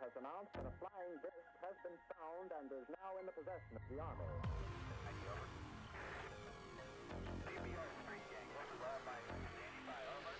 has announced that a flying disc has been found and is now in the possession of the Army. Over. CBR 3 gang, over by 85, over.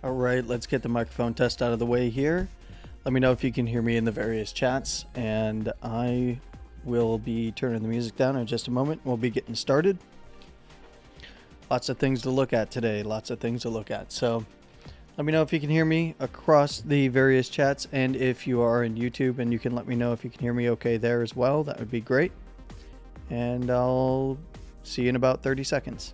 All right, let's get the microphone test out of the way here. Let me know if you can hear me in the various chats, and I will be turning the music down in just a moment. We'll be getting started. Lots of things to look at today, So let me know if you can hear me across the various chats, and if you are in YouTube, and you can let me know if you can hear me okay there as well. That would be great. And I'll see you in about 30 seconds.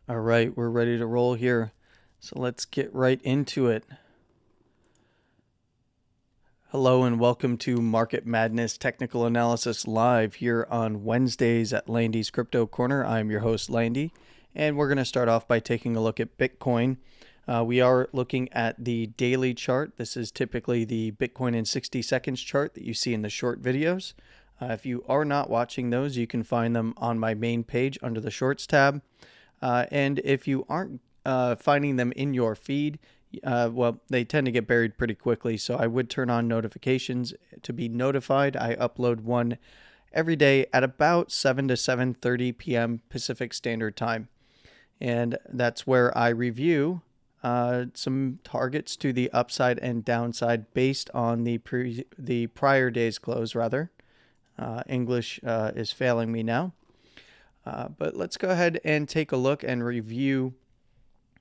All right, we're ready to roll here. So let's get right into it. Hello and welcome to Market Madness Technical Analysis Live here on Wednesdays at Landy's Crypto Corner. I'm your host, Landy, and we're going to start off by taking a look at Bitcoin. We are looking at the daily chart. This is typically the Bitcoin in 60 seconds chart that you see in the short videos. If you are not watching those, you can find them on my main page under the Shorts tab. And if you aren't finding them in your feed, well, they tend to get buried pretty quickly, so I would turn on notifications to be notified. I upload one every day at about 7 to 7:30 p.m. Pacific Standard Time. And that's where I review some targets to the upside and downside based on the prior day's close, rather. English is failing me now. But let's go ahead and take a look and review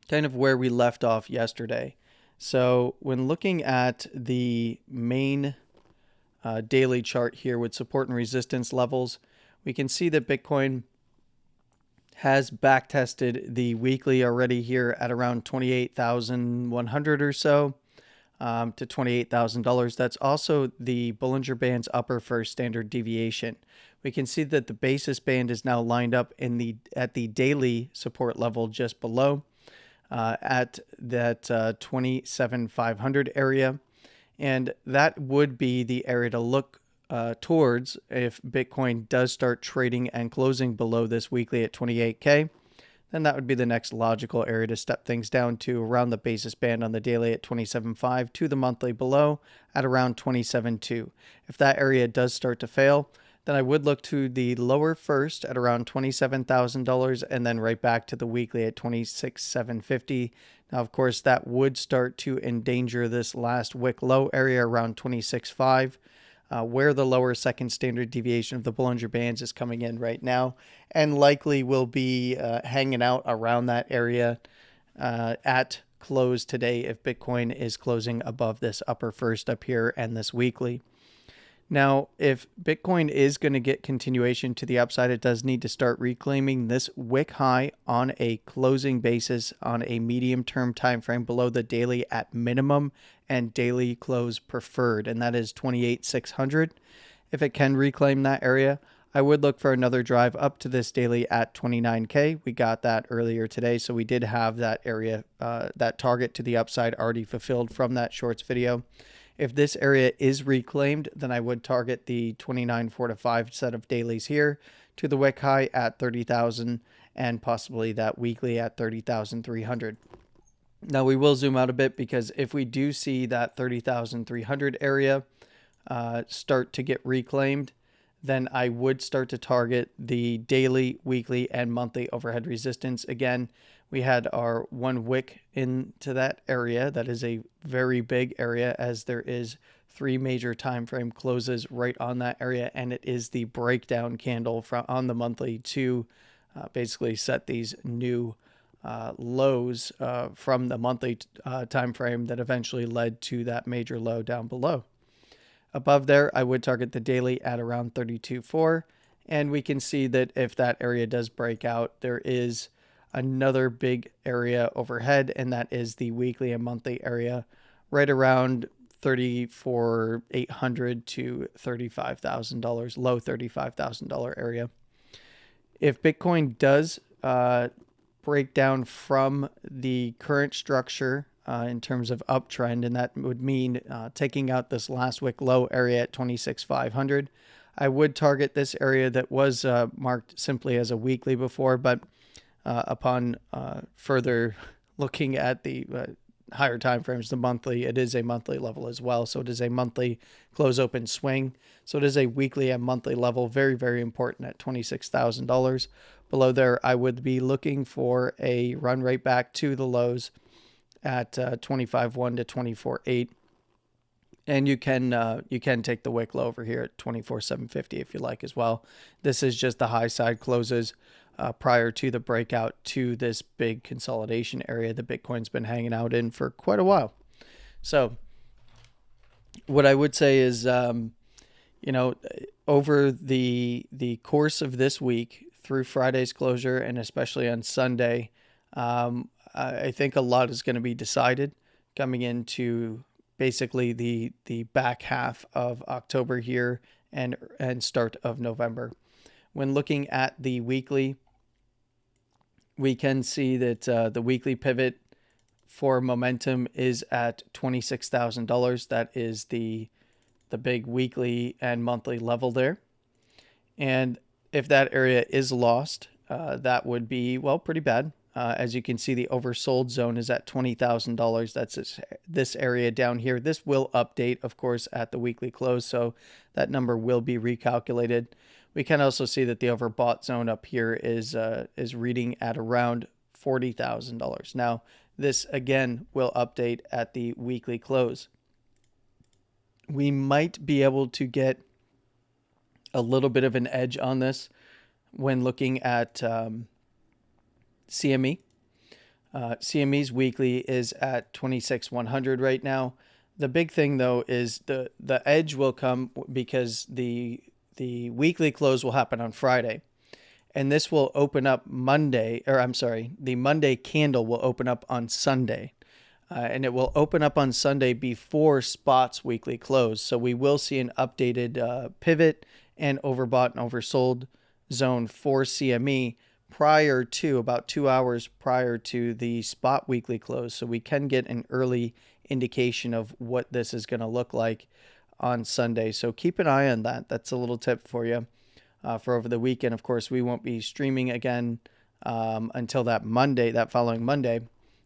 kind of where we left off yesterday. So when looking at the main daily chart here with support and resistance levels, we can see that Bitcoin has backtested the weekly already here at around 28,100 or so to $28,000. That's also the Bollinger Band's upper first standard deviation. We can see that the basis band is now lined up at the daily support level just below at that 27,500 area. And that would be the area to look towards if Bitcoin does start trading and closing below this weekly at 28K. Then that would be the next logical area to step things down to around the basis band on the daily at 27.5 to the monthly below at around 27.2. If that area does start to fail, then I would look to the lower first at around $27,000 and then right back to the weekly at 26,750. Now, of course, that would start to endanger this last wick low area around 26.5. Where the lower second standard deviation of the Bollinger Bands is coming in right now, and likely will be hanging out around that area at close today if Bitcoin is closing above this upper first up here and this weekly. Now, if Bitcoin is going to get continuation to the upside, it does need to start reclaiming this wick high on a closing basis on a medium-term time frame below the daily at minimum and daily close preferred, and that is 28,600. If it can reclaim that area, I would look for another drive up to this daily at 29K. We got that earlier today, so we did have that area, that target to the upside already fulfilled from that shorts video. If this area is reclaimed, then I would target the 29.45 set of dailies here to the wick high at 30,000 and possibly that weekly at 30,300. Now we will zoom out a bit because if we do see that 30,300 area start to get reclaimed, then I would start to target the daily, weekly, and monthly overhead resistance. Again, we had our one wick into that area. That is a very big area as there is 3 major time frame closes right on that area, and it is the breakdown candle on the monthly to basically set these new lows from the monthly time frame that eventually led to that major low down below. Above there, I would target the daily at around 32.4, and we can see that if that area does break out, there is another big area overhead, and that is the weekly and monthly area right around $34,800 to $35,000, low $35,000 area. If Bitcoin does breakdown from the current structure in terms of uptrend, and that would mean taking out this last wick low area at 26,500. I would target this area that was marked simply as a weekly before, but upon further looking at the higher time frames, the monthly, it is a monthly level as well. So it is a monthly close open swing. So it is a weekly and monthly level, very, very important at $26,000. Below there, I would be looking for a run right back to the lows at 25.1 to 24.8. And you can take the wick low over here at 24,750 if you like as well. This is just the high side closes prior to the breakout to this big consolidation area that Bitcoin's been hanging out in for quite a while. So what I would say is, over the course of this week through Friday's closure and especially on Sunday, I think a lot is going to be decided coming into basically the back half of October here and start of November. When looking at the weekly, we can see that the weekly pivot for momentum is at $26,000. That is the big weekly and monthly level there. And if that area is lost, that would be, well, pretty bad. As you can see, the oversold zone is at $20,000. That's this area down here. This will update, of course, at the weekly close, so that number will be recalculated. We can also see that the overbought zone up here is reading at around $40,000. Now, this again will update at the weekly close. We might be able to get a little bit of an edge on this when looking at CME. CME's weekly is at 26,100 right now. The big thing though is the edge will come because the weekly close will happen on Friday, and this will open up Monday, or I'm sorry, the Monday candle will open up on Sunday, and it will open up on Sunday before spot's weekly close. So we will see an updated pivot and overbought and oversold zone for CME prior to about 2 hours prior to the spot weekly close. So we can get an early indication of what this is going to look like on Sunday. So keep an eye on that. That's a little tip for you for over the weekend. Of course, we won't be streaming again until that following Monday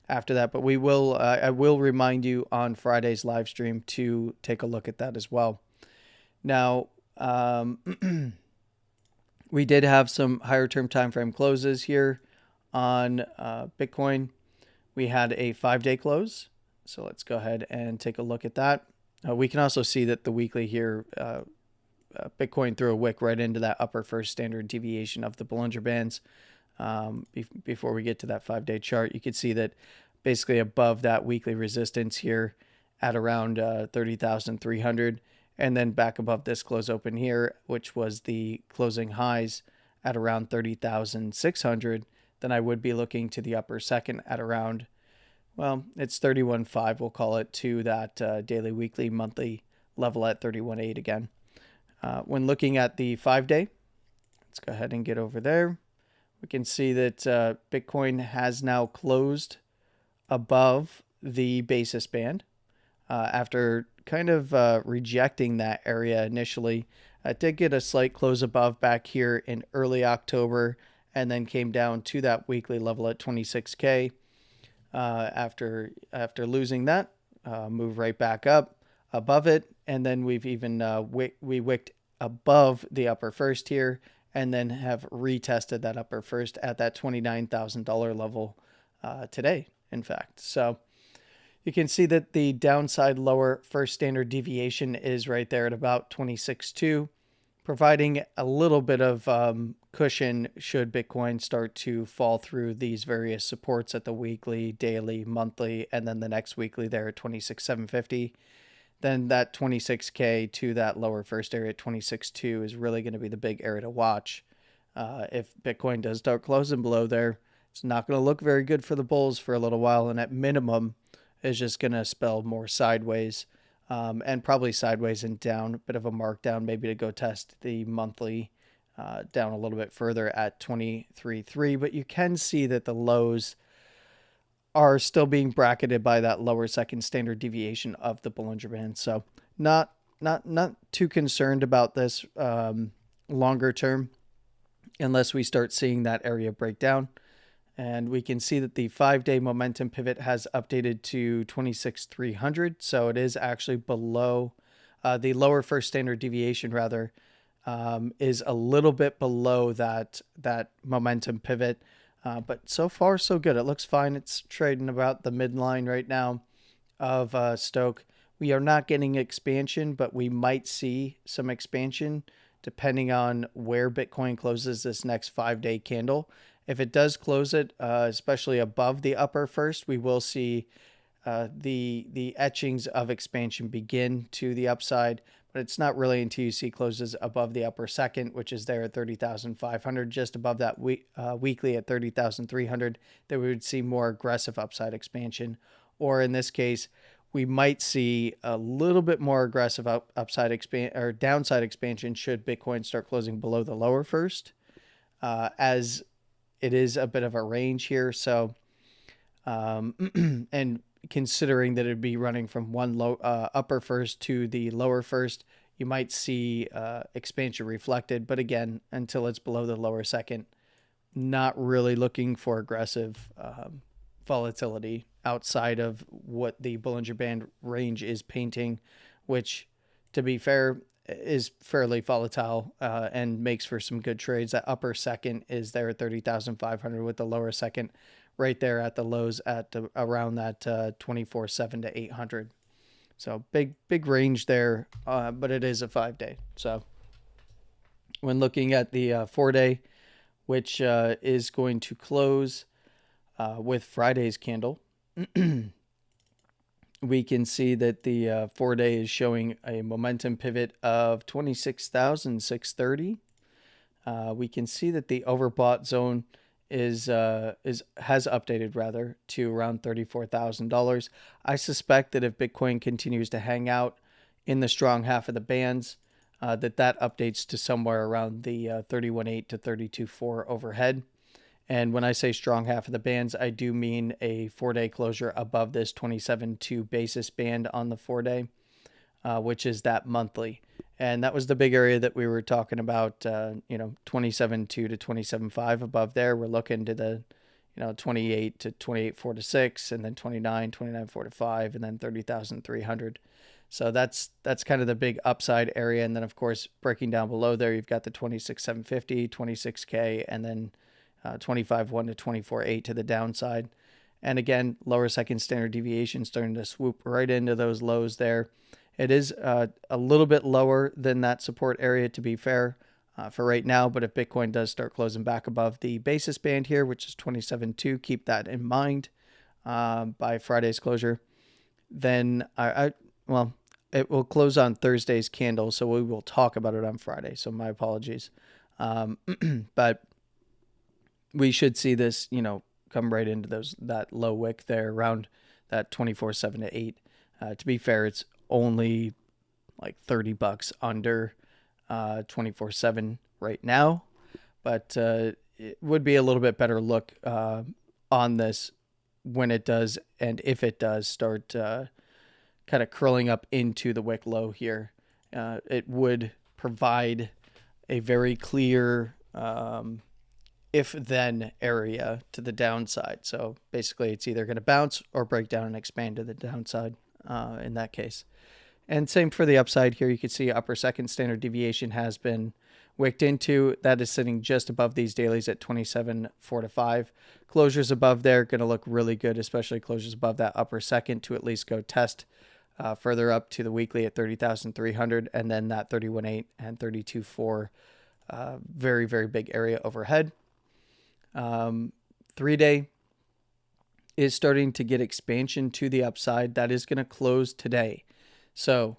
after that. But we will. I will remind you on Friday's live stream to take a look at that as well. Now, we did have some higher term time frame closes here on Bitcoin. We had a 5-day close. So let's go ahead and take a look at that. We can also see that the weekly here, Bitcoin threw a wick right into that upper first standard deviation of the Bollinger Bands. Before we get to that 5-day chart, you can see that basically above that weekly resistance here at around 30,300, and then back above this close open here, which was the closing highs at around 30,600, then I would be looking to the upper second at around, well, it's 31.5, we'll call it, to that daily, weekly, monthly level at 31.8 again. When looking at the 5-day, let's go ahead and get over there. We can see that Bitcoin has now closed above the basis band after kind of rejecting that area initially. It did get a slight close above back here in early October, and then came down to that weekly level at 26K. After losing that, move right back up above it, and then we've even we wicked above the upper first here, and then have retested that upper first at that $29,000 level today, in fact. So you can see that the downside lower first standard deviation is right there at about 26.2, providing a little bit of cushion should Bitcoin start to fall through these various supports at the weekly, daily, monthly, and then the next weekly there at 26,750. Then that 26K to that lower first area at 26.2 is really going to be the big area to watch. If Bitcoin does start closing below there, it's not going to look very good for the bulls for a little while, and at minimum is just going to spell more sideways, and probably sideways and down, a bit of a markdown maybe to go test the monthly down a little bit further at 23.3, but you can see that the lows are still being bracketed by that lower second standard deviation of the Bollinger Band. So not too concerned about this longer term unless we start seeing that area break down. And we can see that the 5-day momentum pivot has updated to 26,300. So it is actually below the lower first standard deviation, rather, is a little bit below that momentum pivot. But so far, so good. It looks fine. It's trading about the midline right now of Stoke. We are not getting expansion, but we might see some expansion depending on where Bitcoin closes this next 5-day candle. If it does close it, especially above the upper first, we will see the etchings of expansion begin to the upside. But it's not really until you see closes above the upper second, which is there at 30,500, just above that weekly at 30,300, that we would see more aggressive upside expansion. Or in this case, we might see a little bit more aggressive downside expansion should Bitcoin start closing below the lower first, as it is a bit of a range here. So, and considering that it'd be running from one upper first to the lower first, you might see expansion reflected. But again, until it's below the lower second, not really looking for aggressive volatility outside of what the Bollinger Band range is painting, which, to be fair, is fairly volatile and makes for some good trades. That upper second is there at 30,500 with the lower second right there at the lows at around that 24.7 to 800. So big range there, but it is a 5-day. So when looking at the 4-day, which is going to close with Friday's candle, we can see that the 4-day is showing a momentum pivot of 26,630. We can see that the overbought zone has updated rather to around $34,000. I suspect that if Bitcoin continues to hang out in the strong half of the bands, that updates to somewhere around the 31.8 to 32.4 overhead. And when I say strong half of the bands, I do mean a 4-day closure above this 27.2 basis band on the 4-day, which is that monthly. And that was the big area that we were talking about, 27.2 to 27.5 above there. We're looking to the, 28 to 28.4 to 6, and then 29.4 to 5, and then 30,300. So that's kind of the big upside area. And then, of course, breaking down below there, you've got the 26,750, 26K, and then 25.1 to 24.8 to the downside. And again, lower second standard deviation starting to swoop right into those lows there. It is a little bit lower than that support area, to be fair, for right now. But if Bitcoin does start closing back above the basis band here, which is 27.2, keep that in mind by Friday's closure. Then it will close on Thursday's candle, so we will talk about it on Friday. So my apologies. But we should see this, come right into that low wick there around that 24.7 to 8. To be fair, it's only like $30 under 24.7 right now, but it would be a little bit better look on this when it does, and if it does start kind of curling up into the wick low here. It would provide a very clear if-then area to the downside. So basically, it's either going to bounce or break down and expand to the downside in that case. And same for the upside here. You can see upper second standard deviation has been wicked into. That is sitting just above these dailies at 27.4 to 5. Closures above there going to look really good, especially closures above that upper second to at least go test further up to the weekly at 30,300, and then that 31.8 and 32.4 very, very big area overhead. 3-day is starting to get expansion to the upside. That is going to close today. So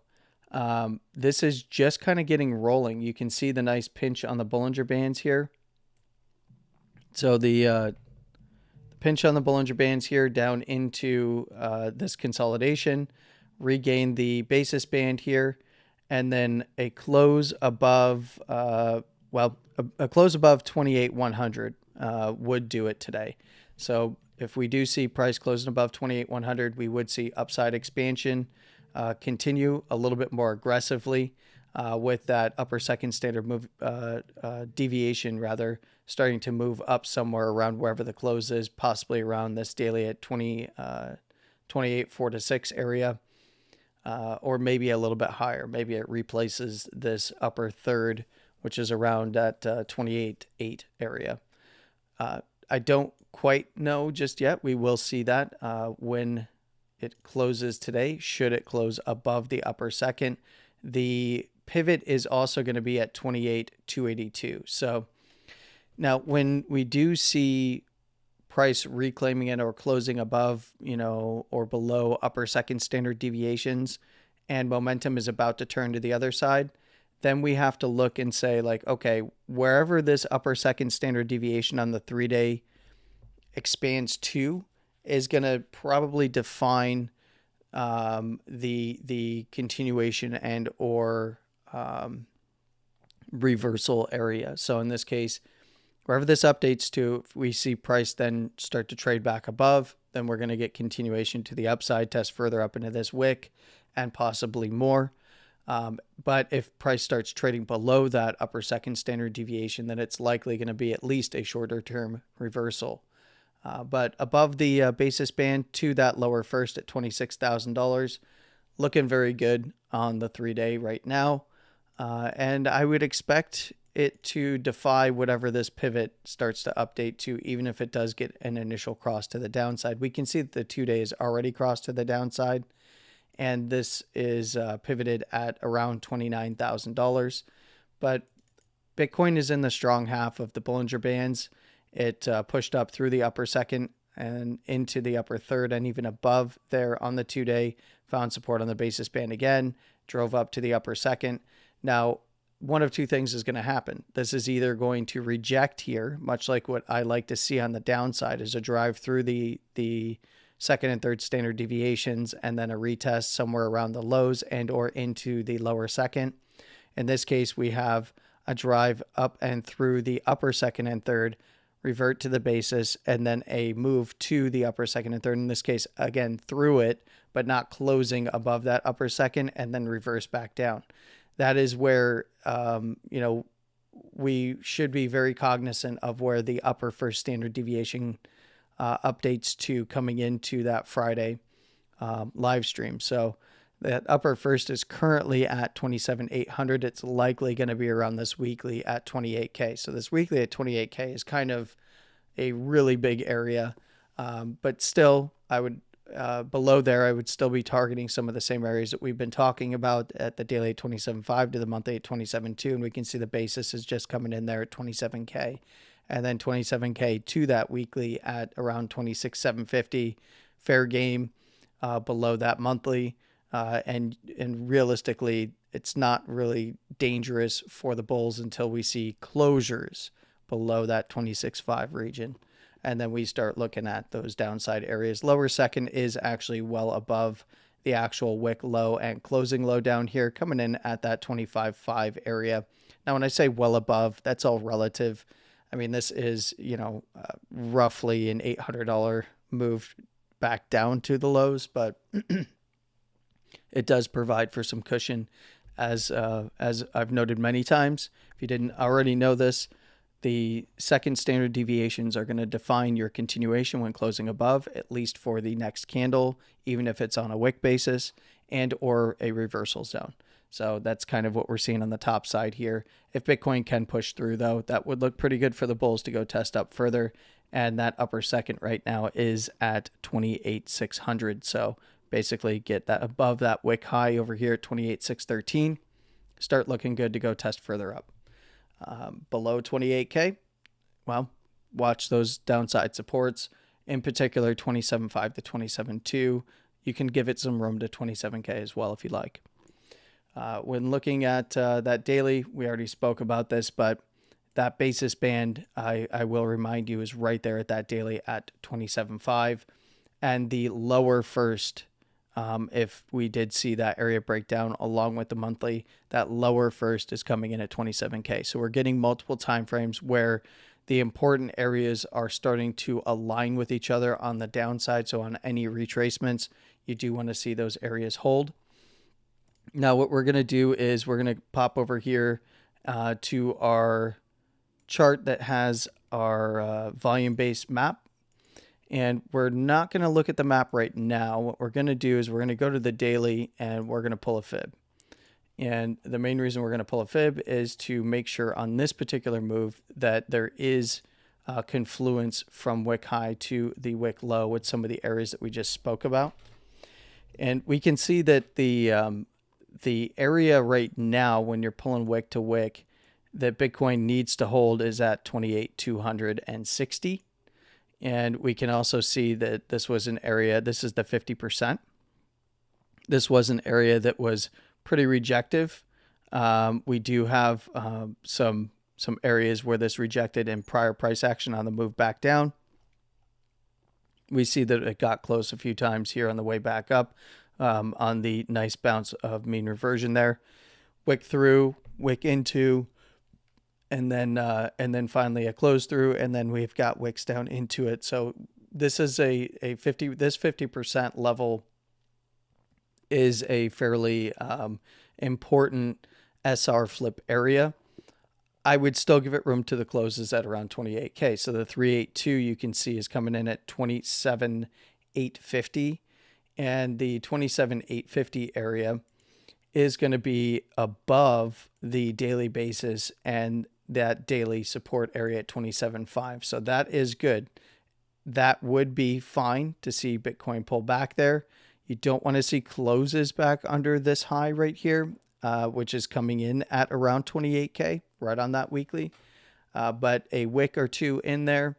this is just kind of getting rolling. You can see the nice pinch on the Bollinger Bands here. So the pinch on the Bollinger Bands here down into this consolidation, regain the basis band here, and then a close above Well, a close above 28,100 would do it today. So if we do see price closing above 28,100, we would see upside expansion continue a little bit more aggressively with that upper second standard move deviation rather starting to move up somewhere around wherever the close is, possibly around this daily at 28 4 to 6 area. Or maybe a little bit higher. Maybe it replaces this upper third, which is around that 28.8 area. I don't quite know just yet. We will see that when it closes today. Should it close above the upper second, the pivot is also going to be at 28,282. So now when we do see price reclaiming it or closing above, or below upper second standard deviations and momentum is about to turn to the other side, then we have to look and say like, okay, wherever this upper second standard deviation on the 3-day expands to is going to probably define the continuation and or reversal area. So in this case, wherever this updates to, if we see price then start to trade back above, then we're going to get continuation to the upside, test further up into this wick and possibly more. But if price starts trading below that upper second standard deviation, then it's likely going to be at least a shorter term reversal. But above the basis band to that lower first at $26,000, looking very good on the 3-day right now. And I would expect it to defy whatever this pivot starts to update to, even if it does get an initial cross to the downside. We can see that the 2-day is already crossed to the downside, and this is pivoted at around $29,000. But Bitcoin is in the strong half of the Bollinger Bands. It pushed up through the upper second and into the upper third and even above there on the 2-day, found support on the basis band again, drove up to the upper second. Now, one of two things is going to happen. This is either going to reject here, much like what I like to see on the downside, is a drive through the second and third standard deviations and then a retest somewhere around the lows and or into the lower second. In this case, we have a drive up and through the upper second and third, revert to the basis, and then a move to the upper second and third. In this case, again, through it, but not closing above that upper second, and then reverse back down. That is where, we should be very cognizant of where the upper first standard deviation updates to coming into that Friday live stream. So that upper first is currently at 27,800. It's likely going to be around this weekly at 28K. So this weekly at 28K is kind of a really big area. But still, I would below there, I would still be targeting some of the same areas that we've been talking about at the daily at 27.5 to the monthly at 27.2. And we can see the basis is just coming in there at 27K. And then 27K to that weekly at around 26,750. Fair game below that monthly. And realistically, it's not really dangerous for the bulls until we see closures below that 26.5 region. And then we start looking at those downside areas. Lower second is actually well above the actual wick low and closing low down here, coming in at that 25.5 area. Now, when I say well above, that's all relative. I mean, this is, roughly an $800 move back down to the lows, but it does provide for some cushion, as I've noted many times. If you didn't already know this, the second standard deviations are going to define your continuation when closing above, at least for the next candle, even if it's on a wick basis and or a reversal zone. So that's kind of what we're seeing on the top side here. If Bitcoin can push through, though, that would look pretty good for the bulls to go test up further. And that upper second right now is at 28,600. So basically get that above that wick high over here at 28,613. Start looking good to go test further up. Below 28K, well, watch those downside supports, in particular 27.5 to 27.2. You can give it some room to 27K as well if you like. When looking at that daily, we already spoke about this, but that basis band, I will remind you, is right there at that daily at 27.5. And the lower first if we did see that area breakdown along with the monthly, that lower first is coming in at 27K. So we're getting multiple time frames where the important areas are starting to align with each other on the downside. So on any retracements, you do want to see those areas hold. Now what we're going to do is we're going to pop over here to our chart that has our volume-based map. And we're not going to look at the map right now. What we're going to do is we're going to go to the daily and we're going to pull a fib. And the main reason we're going to pull a fib is to make sure on this particular move that there is confluence from wick high to the wick low with some of the areas that we just spoke about. And we can see that the area right now when you're pulling wick to wick that Bitcoin needs to hold is at 28,260. And we can also see that this was an area, this is the 50%. This was an area that was pretty rejective. We do have some areas where this rejected in prior price action on the move back down. We see that it got close a few times here on the way back up on the nice bounce of mean reversion there. Wick through, wick into, and then finally a close through, and then we've got wicks down into it. So this is this 50% level is a fairly important SR flip area. I would still give it room to the closes at around 28K. So the 382 you can see is coming in at 27,850, and the 27,850 area is going to be above the daily basis and that daily support area at 27.5. So that is good. That would be fine to see Bitcoin pull back there. You don't want to see closes back under this high right here, which is coming in at around 28K, right on that weekly. But a wick or two in there,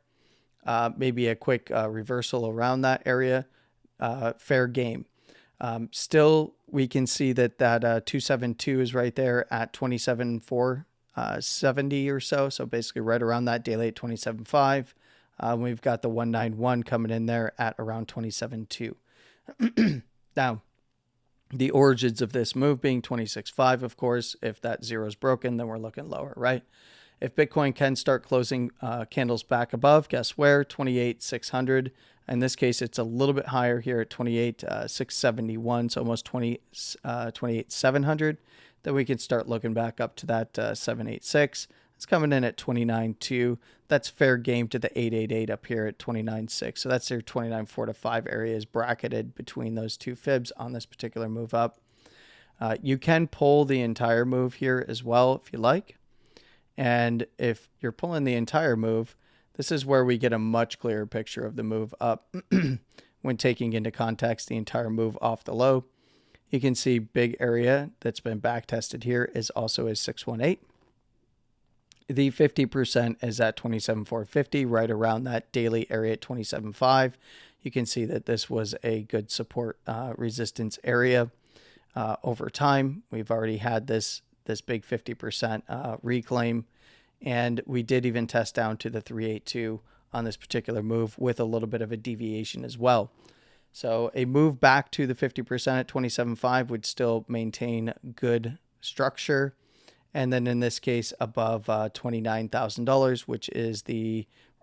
maybe a quick reversal around that area, fair game. Still, we can see that 272 is right there at 27,470 or so. So basically right around that daily at 27.5. We've got the 191 coming in there at around 27.2. Now, the origins of this move being 26.5, of course. If that zero is broken, then we're looking lower, right? If Bitcoin can start closing candles back above, guess where? 28,600. In this case, it's a little bit higher here at 28,671, so almost 28,700. Then we can start looking back up to that 786. It's coming in at 29.2. That's fair game to the 888 up here at 29.6. So that's your 29.4 to 5 areas bracketed between those two fibs on this particular move up. You can pull the entire move here as well if you like. And if you're pulling the entire move, this is where we get a much clearer picture of the move up when taking into context the entire move off the low. You can see big area that's been back tested here is also a 618. The 50% is at 27,450, right around that daily area at 27.5. You can see that this was a good support resistance area over time. We've already had this big 50% reclaim, and we did even test down to the 382 on this particular move with a little bit of a deviation as well. So a move back to the 50% at 27.5 would still maintain good structure. And then in this case, above $29,000, which is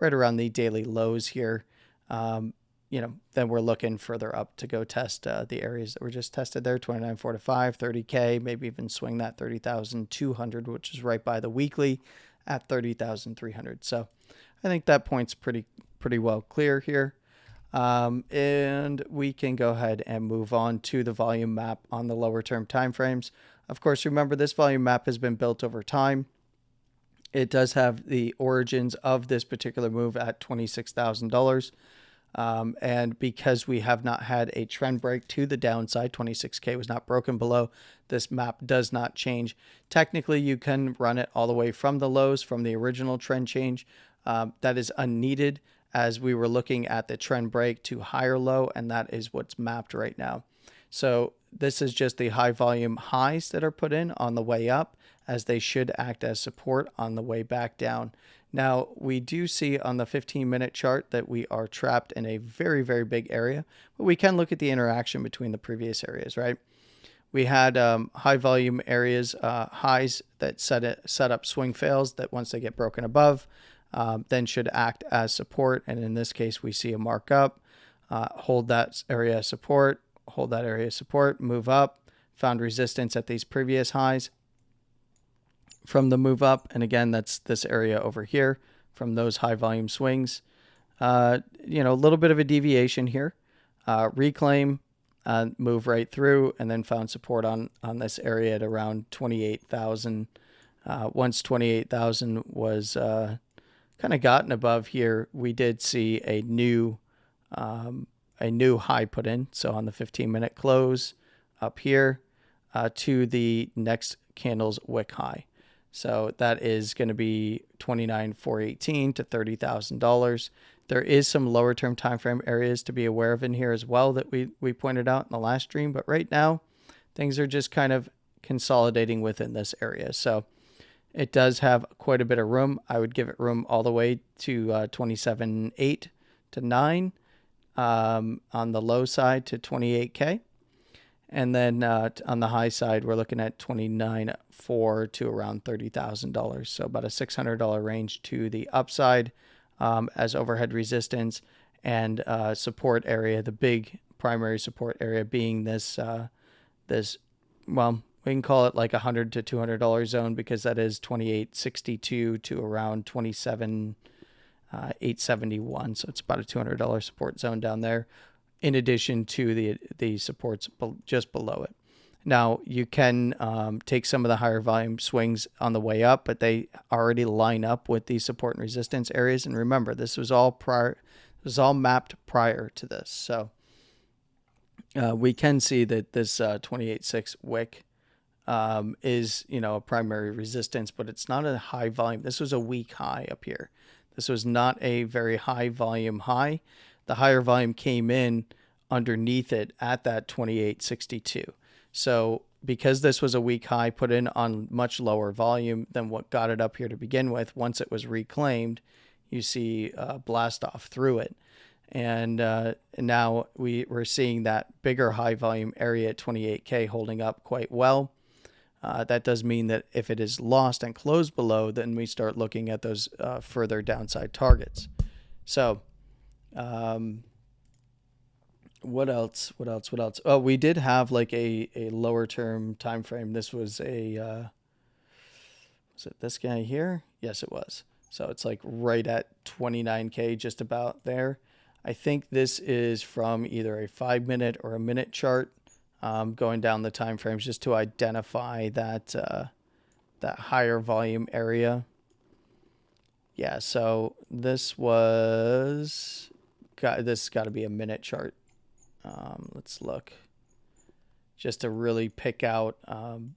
right around the daily lows here, then we're looking further up to go test the areas that were just tested there, 29.45, 30K, maybe even swing that 30,200, which is right by the weekly at 30,300. So I think that point's pretty well clear here. And we can go ahead and move on to the volume map on the lower term timeframes. Of course, remember this volume map has been built over time. It does have the origins of this particular move at $26,000. And because we have not had a trend break to the downside, 26K was not broken below, this map does not change. Technically, you can run it all the way from the lows, from the original trend change. That is unneeded as we were looking at the trend break to higher low, and that is what's mapped right now. So this is just the high volume highs that are put in on the way up, as they should act as support on the way back down. Now, we do see on the 15-minute chart that we are trapped in a very, very big area, but we can look at the interaction between the previous areas, right? We had high volume areas, highs that set up swing fails that once they get broken above, then should act as support. And in this case, we see a mark up, hold that area of support, hold that area of support, move up, found resistance at these previous highs from the move up. And again, that's this area over here from those high volume swings. A little bit of a deviation here. Reclaim, move right through, and then found support on this area at around 28,000. Once 28,000 was kind of gotten above here, we did see a new high put in. So on the 15-minute close up here to the next candle's wick high. So that is going to be 29,418 to $30,000. There is some lower term time frame areas to be aware of in here as well that we pointed out in the last stream. But right now, things are just kind of consolidating within this area. So it does have quite a bit of room. I would give it room all the way to 27.8 to 9. On the low side to 28K. And then on the high side, we're looking at 29.4 to around $30,000. So about a $600 range to the upside as overhead resistance and support area. The big primary support area being this, well, we can call it like $100 to $200 zone because that is 28.62 to around 27.871. So it's about a $200 support zone down there, in addition to the supports just below it. Now, you can take some of the higher volume swings on the way up, but they already line up with the support and resistance areas. And remember, this was all mapped prior to this. So we can see that this 28.6 wick is, a primary resistance, but it's not a high volume. This was a weak high up here. This was not a very high volume high. The higher volume came in underneath it at that 28.62. So because this was a weak high put in on much lower volume than what got it up here to begin with, once it was reclaimed, you see blast off through it. And now we're seeing that bigger high volume area at 28K holding up quite well. That does mean that if it is lost and closed below, then we start looking at those further downside targets. So what else? Oh, we did have like a lower term time frame. This was was it this guy here? Yes, it was. So it's like right at 29K, just about there. I think this is from either a 5-minute or a minute chart, going down the time frames just to identify that that higher volume area. Yeah, so this got to be a minute chart. Let's look just to really pick out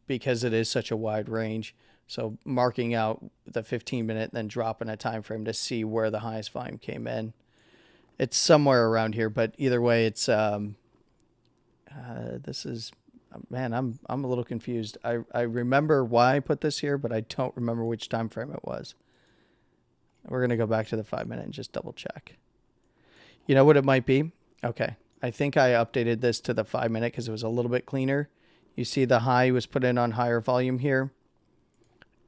because it is such a wide range. So marking out the 15-minute, then dropping a time frame to see where the highest volume came in. It's somewhere around here, but either way, it's this is, man, I'm a little confused. I remember why I put this here, but I don't remember which time frame it was. We're going to go back to the 5-minute and just double check. You know what it might be? Okay. I think I updated this to the 5-minute because it was a little bit cleaner. You see the high was put in on higher volume here.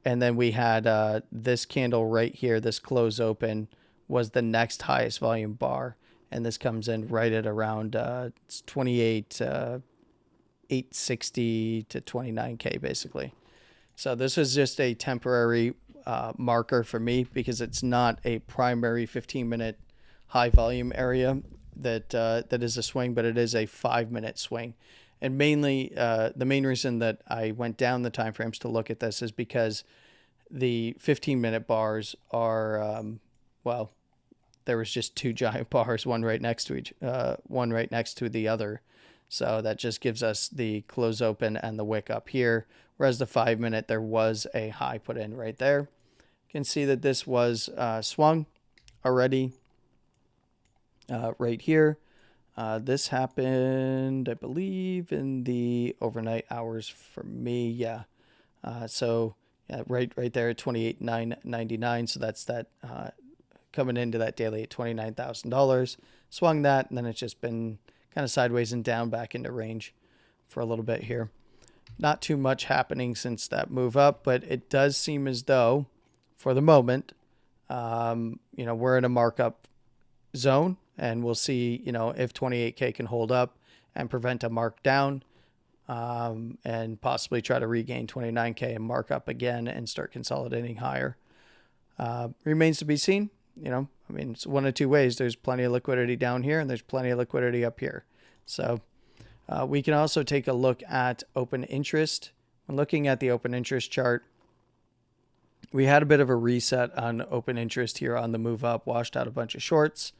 And then we had this candle right here, this close open was the next highest volume bar. And this comes in right at around 860 to 29K basically. So this was just a temporary marker for me because it's not a primary 15-minute high volume area that is a swing, but it is a 5-minute swing. And mainly the main reason that I went down the time frames to look at this is because the 15-minute bars are well, there was just two giant bars, one right next to the other. So that just gives us the close open and the wick up here. Whereas the 5-minute, there was a high put in right there. You can see that this was swung already right here. This happened, I believe, in the overnight hours for me. Yeah. So right there at 28,999. So that's that coming into that daily at $29,000. Swung that, and then it's just been kind of sideways and down back into range for a little bit here. Not too much happening since that move up, but it does seem as though, for the moment, we're in a markup zone, and we'll see, if 28K can hold up and prevent a mark down, and possibly try to regain 29K and mark up again and start consolidating higher. Remains to be seen. It's one of two ways. There's plenty of liquidity down here, and there's plenty of liquidity up here. So we can also take a look at open interest. When looking at the open interest chart, we had a bit of a reset on open interest here on the move up, washed out a bunch of shorts.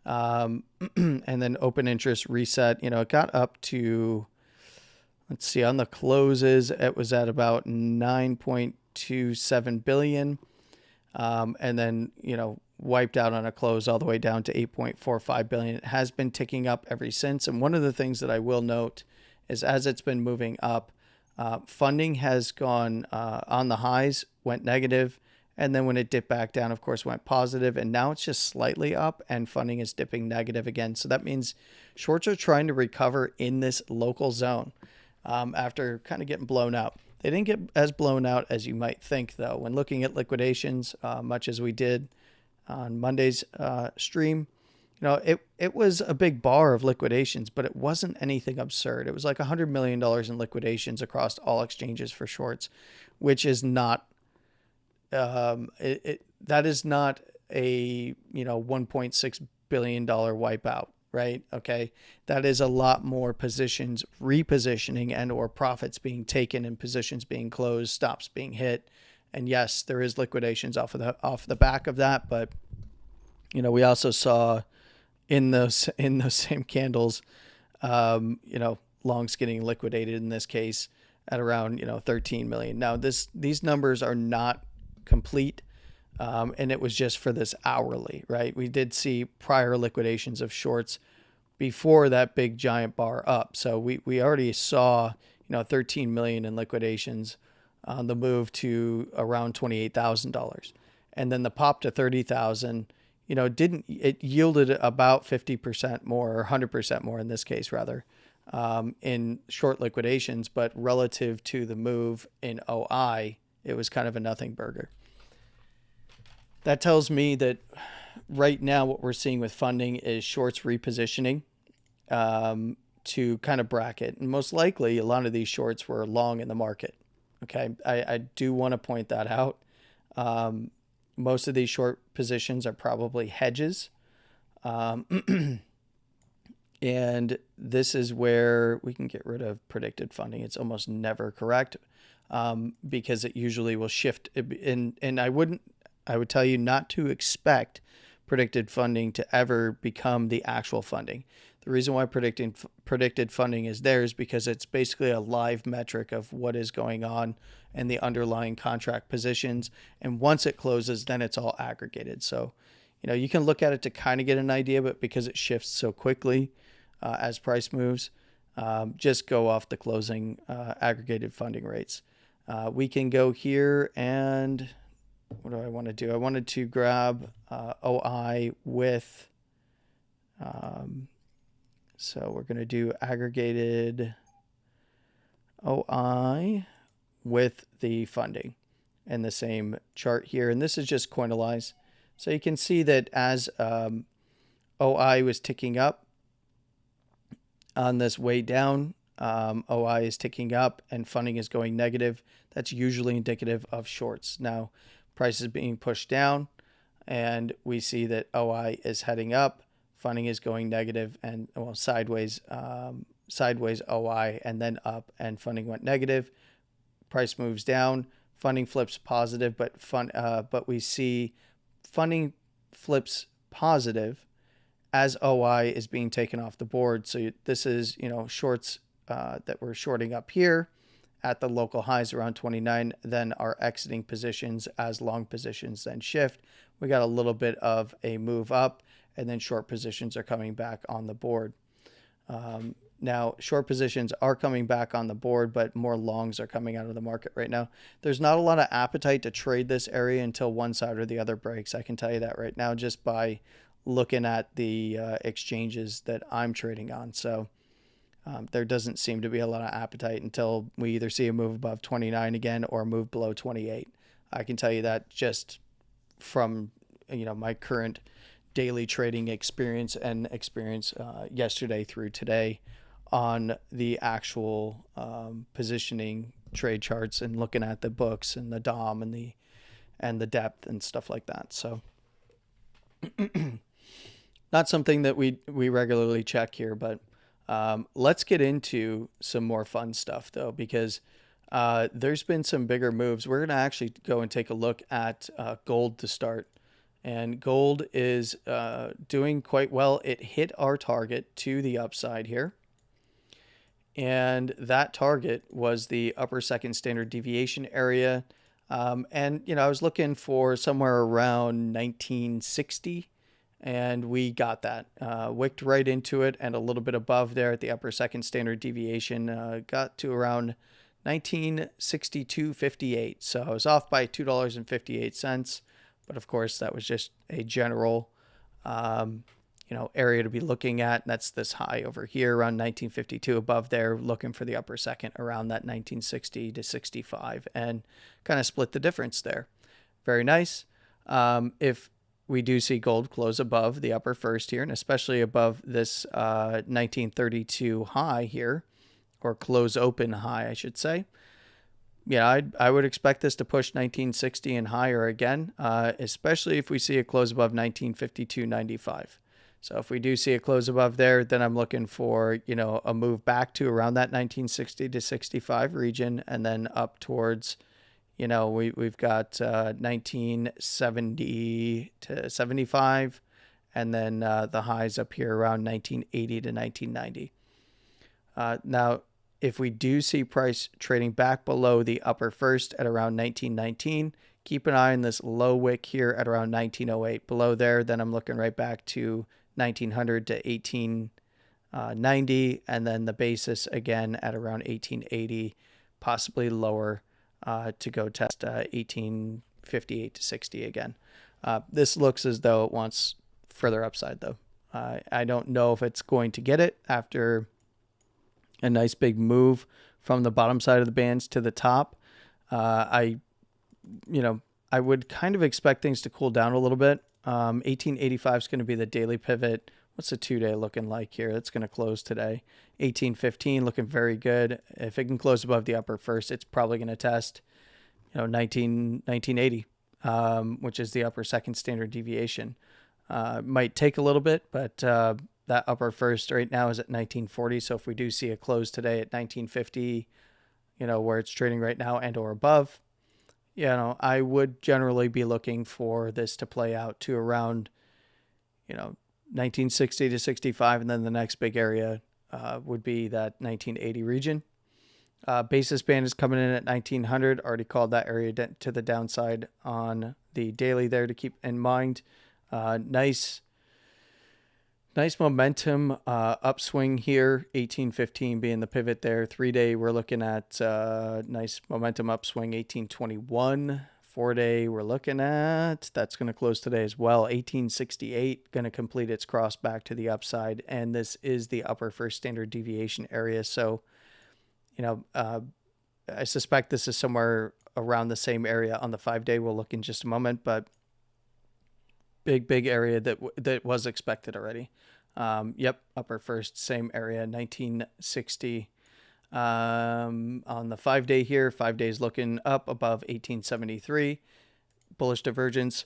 And then open interest reset, it got up to, let's see, on the closes, it was at about 9.27 billion. And then, wiped out on a close all the way down to 8.45 billion. It has been ticking up ever since. And one of the things that I will note is as it's been moving up, funding has gone on the highs, went negative, and then when it dipped back down, of course, went positive, and now it's just slightly up, and funding is dipping negative again. So that means shorts are trying to recover in this local zone after kind of getting blown out. They didn't get as blown out as you might think, though. When looking at liquidations, much as we did on Monday's stream, it was a big bar of liquidations, but it wasn't anything absurd. It was like $100 million in liquidations across all exchanges for shorts, which is not, that is not a, $1.6 billion wipeout, right? Okay. That is a lot more positions repositioning and or profits being taken and positions being closed, stops being hit. And yes, there is liquidations off the back of that, but we also saw in those same candles, longs getting liquidated in this case at around 13 million. Now these numbers are not complete, and it was just for this hourly, right? We did see prior liquidations of shorts before that big giant bar up, so we already saw 13 million in liquidations on the move to around $28,000, and then the pop to 30,000. It yielded about 50% more, or 100% more in this case, rather, in short liquidations, but relative to the move in OI, it was kind of a nothing burger. That tells me that right now what we're seeing with funding is shorts repositioning to kind of bracket. And most likely, a lot of these shorts were long in the market. Okay, I do want to point that out. Most of these short positions are probably hedges. And this is where we can get rid of predicted funding. It's almost never correct because it usually will shift. And I would tell you not to expect predicted funding to ever become the actual funding. The reason why predicted funding is there is because it's basically a live metric of what is going on and the underlying contract positions. And once it closes, then it's all aggregated. So, you can look at it to kind of get an idea, but because it shifts so quickly as price moves, just go off the closing aggregated funding rates. We can go here and what do I want to do? I wanted to grab OI with, so we're going to do aggregated OI with the funding in the same chart here. And this is just Coinalyze. So you can see that as OI was ticking up on this way down, OI is ticking up and funding is going negative. That's usually indicative of shorts. Now, price is being pushed down and we see that OI is heading up, funding is going negative and sideways OI and then up, and funding went negative. Price moves down, funding flips positive, but we see funding flips positive as OI is being taken off the board. So this is, shorts that we're shorting up here at the local highs around 29, then are exiting positions as long positions then shift. We got a little bit of a move up, and then short positions are coming back on the board. Now, short positions are coming back on the board, but more longs are coming out of the market right now. There's not a lot of appetite to trade this area until one side or the other breaks. I can tell you that right now just by looking at the exchanges that I'm trading on. So there doesn't seem to be a lot of appetite until we either see a move above 29 again or a move below 28. I can tell you that just from my current daily trading experience yesterday through today on the actual positioning trade charts and looking at the books and the DOM and the depth and stuff like that. So not something that we regularly check here, but let's get into some more fun stuff though, because there's been some bigger moves. We're going to actually go and take a look at gold to start. And gold is doing quite well. It hit our target to the upside here. And that target was the upper second standard deviation area. And, I was looking for somewhere around 1960. And we got that. Wicked right into it and a little bit above there at the upper second standard deviation. Got to around 1962.58. So I was off by $2.58. But of course, that was just a general, area to be looking at. And that's this high over here around 1952 above there, looking for the upper second around that 1960 to 65 and kind of split the difference there. Very nice. If we do see gold close above the upper first here, and especially above this 1932 high here, or close open high, I should say. Yeah, I would expect this to push 1960 and higher again, especially if we see a close above 1952.95. So if we do see a close above there, then I'm looking for, a move back to around that 1960 to 65 region and then up towards, we've got 1970 to 75 and then the highs up here around 1980 to 1990. Now, if we do see price trading back below the upper first at around 1919, keep an eye on this low wick here at around 1908. Below there, then I'm looking right back to 1900 to 1890, and then the basis again at around 1880, possibly lower to go test 1858 to 60 again. This looks as though it wants further upside though. I don't know if it's going to get it after a nice big move from the bottom side of the bands to the top. I would kind of expect things to cool down a little bit. 1885 is going to be the daily pivot. What's the 2-day looking like here? It's going to close today. 1815 looking very good. If it can close above the upper first, it's probably going to test, 1980, which is the upper second standard deviation. Might take a little bit, but that upper first right now is at 1940. So if we do see a close today at 1950, where it's trading right now and or above, I would generally be looking for this to play out to around, 1960 to 65. And then the next big area would be that 1980 region. Basis band is coming in at 1900. Already called that area to the downside on the daily there to keep in mind. Nice momentum upswing here, 1815 being the pivot there. 3-day, we're looking at nice momentum upswing, 1821. 4-day, we're looking at, that's going to close today as well, 1868, going to complete its cross back to the upside. And this is the upper first standard deviation area. So, I suspect this is somewhere around the same area on the 5-day. We'll look in just a moment, but big area that was expected already. Yep, upper first, same area, 1960. On the 5-day here, 5 days looking up above 1873. Bullish divergence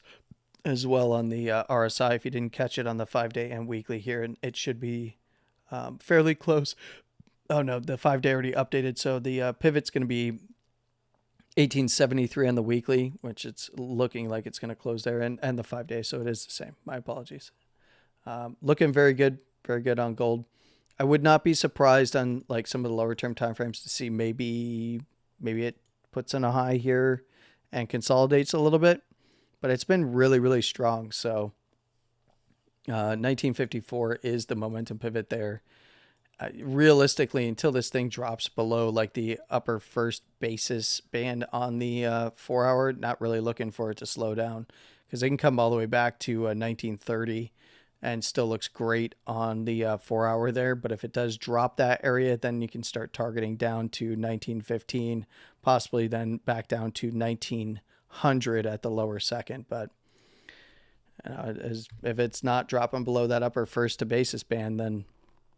as well on the RSI if you didn't catch it on the 5-day and weekly here, and it should be fairly close. Oh no, the 5-day already updated, so the pivot's going to be 1873 on the weekly, which it's looking like it's going to close there, and the 5-day, so it is the same. My apologies. Looking very good on gold. I would not be surprised on like some of the lower term timeframes to see maybe it puts in a high here and consolidates a little bit, but it's been really strong. So 1954 is the momentum pivot there. realistically, until this thing drops below like the upper first basis band on the 4 hour, not really looking for it to slow down, because it can come all the way back to 1930 and still looks great on the 4 hour there. But if it does drop that area, then you can start targeting down to 1915, possibly then back down to 1900 at the lower second. But if it's not dropping below that upper first to basis band, then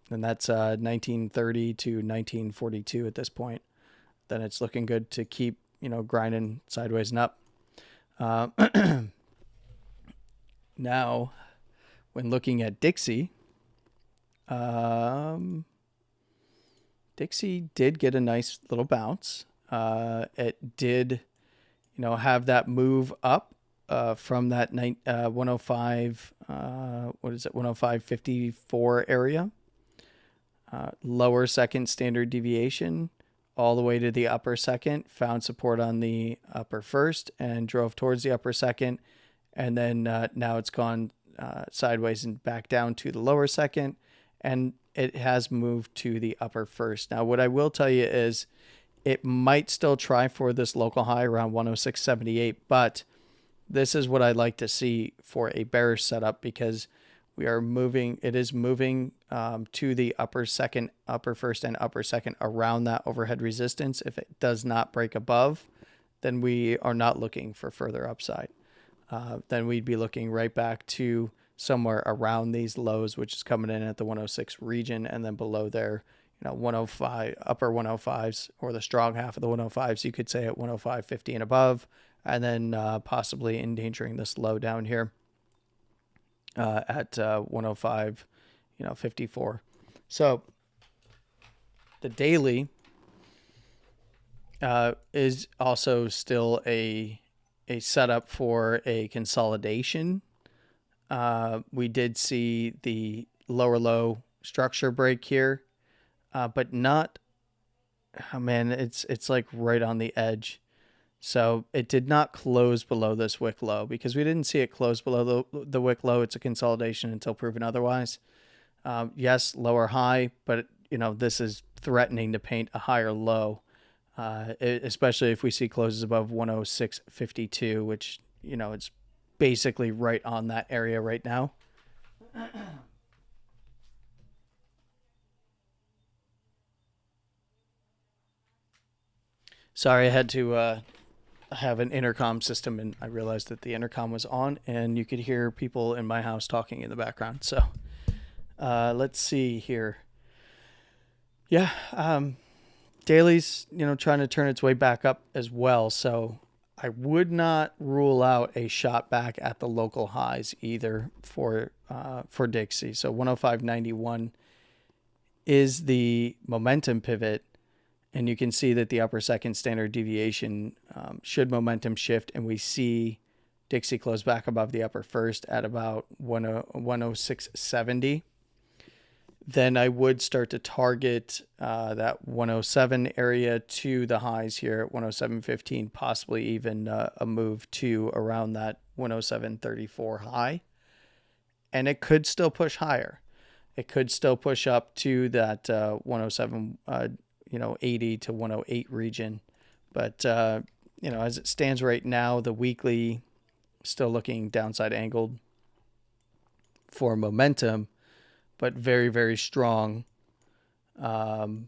that's 1930 to 1942 at this point. Then it's looking good to keep, grinding sideways and up. Now, when looking at Dixie, Dixie did get a nice little bounce. It did, have that move up from that 105, 105.54 area. Lower second standard deviation all the way to the upper second, found support on the upper first and drove towards the upper second. And then now it's gone sideways and back down to the lower second, and it has moved to the upper first. Now, what I will tell you is it might still try for this local high around 106.78, but this is what I'd like to see for a bearish setup, because it is moving to the upper second, upper first, and upper second around that overhead resistance. If it does not break above, then we are not looking for further upside. Then we'd be looking right back to somewhere around these lows, which is coming in at the 106 region, and then below there, 105, upper 105s, or the strong half of the 105s, you could say at 105.50 and above, and then possibly endangering this low down here at 105, 54. So the daily is also still a setup for a consolidation. We did see the lower low structure break here, but not, it's like right on the edge. So it did not close below this wick low, because we didn't see it close below the wick low. It's a consolidation until proven otherwise. Yes, lower high, but this is threatening to paint a higher low, especially if we see closes above 106.52, which, it's basically right on that area right now. Sorry, I had to have an intercom system, and I realized that the intercom was on and you could hear people in my house talking in the background. So let's see here. Yeah, daily's trying to turn its way back up as well, so I would not rule out a shot back at the local highs either for Dixie. So 105.91 is the momentum pivot. And you can see that the upper second standard deviation, should momentum shift and we see Dixie close back above the upper first at about 106.70, then I would start to target that 107 area to the highs here at 107.15, possibly even a move to around that 107.34 high. And it could still push higher. It could still push up to that 107 80 to 108 region. But, as it stands right now, the weekly still looking downside angled for momentum, but very, very strong. Very,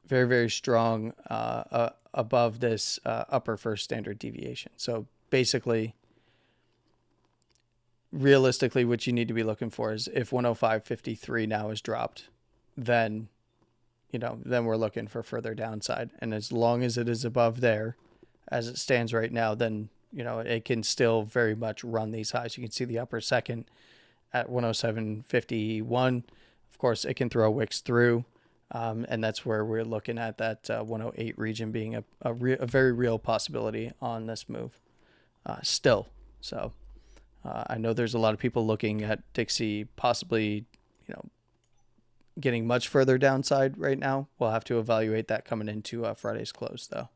very strong above this upper first standard deviation. So basically, realistically, what you need to be looking for is if 105.53 now is dropped, then then we're looking for further downside. And as long as it is above there, as it stands right now, then, it can still very much run these highs. You can see the upper second at 107.51. Of course, it can throw wicks through. And that's where we're looking at that 108 region being a very real possibility on this move still. So I know there's a lot of people looking at Dixie possibly, getting much further downside right now. We'll have to evaluate that coming into Friday's close, though.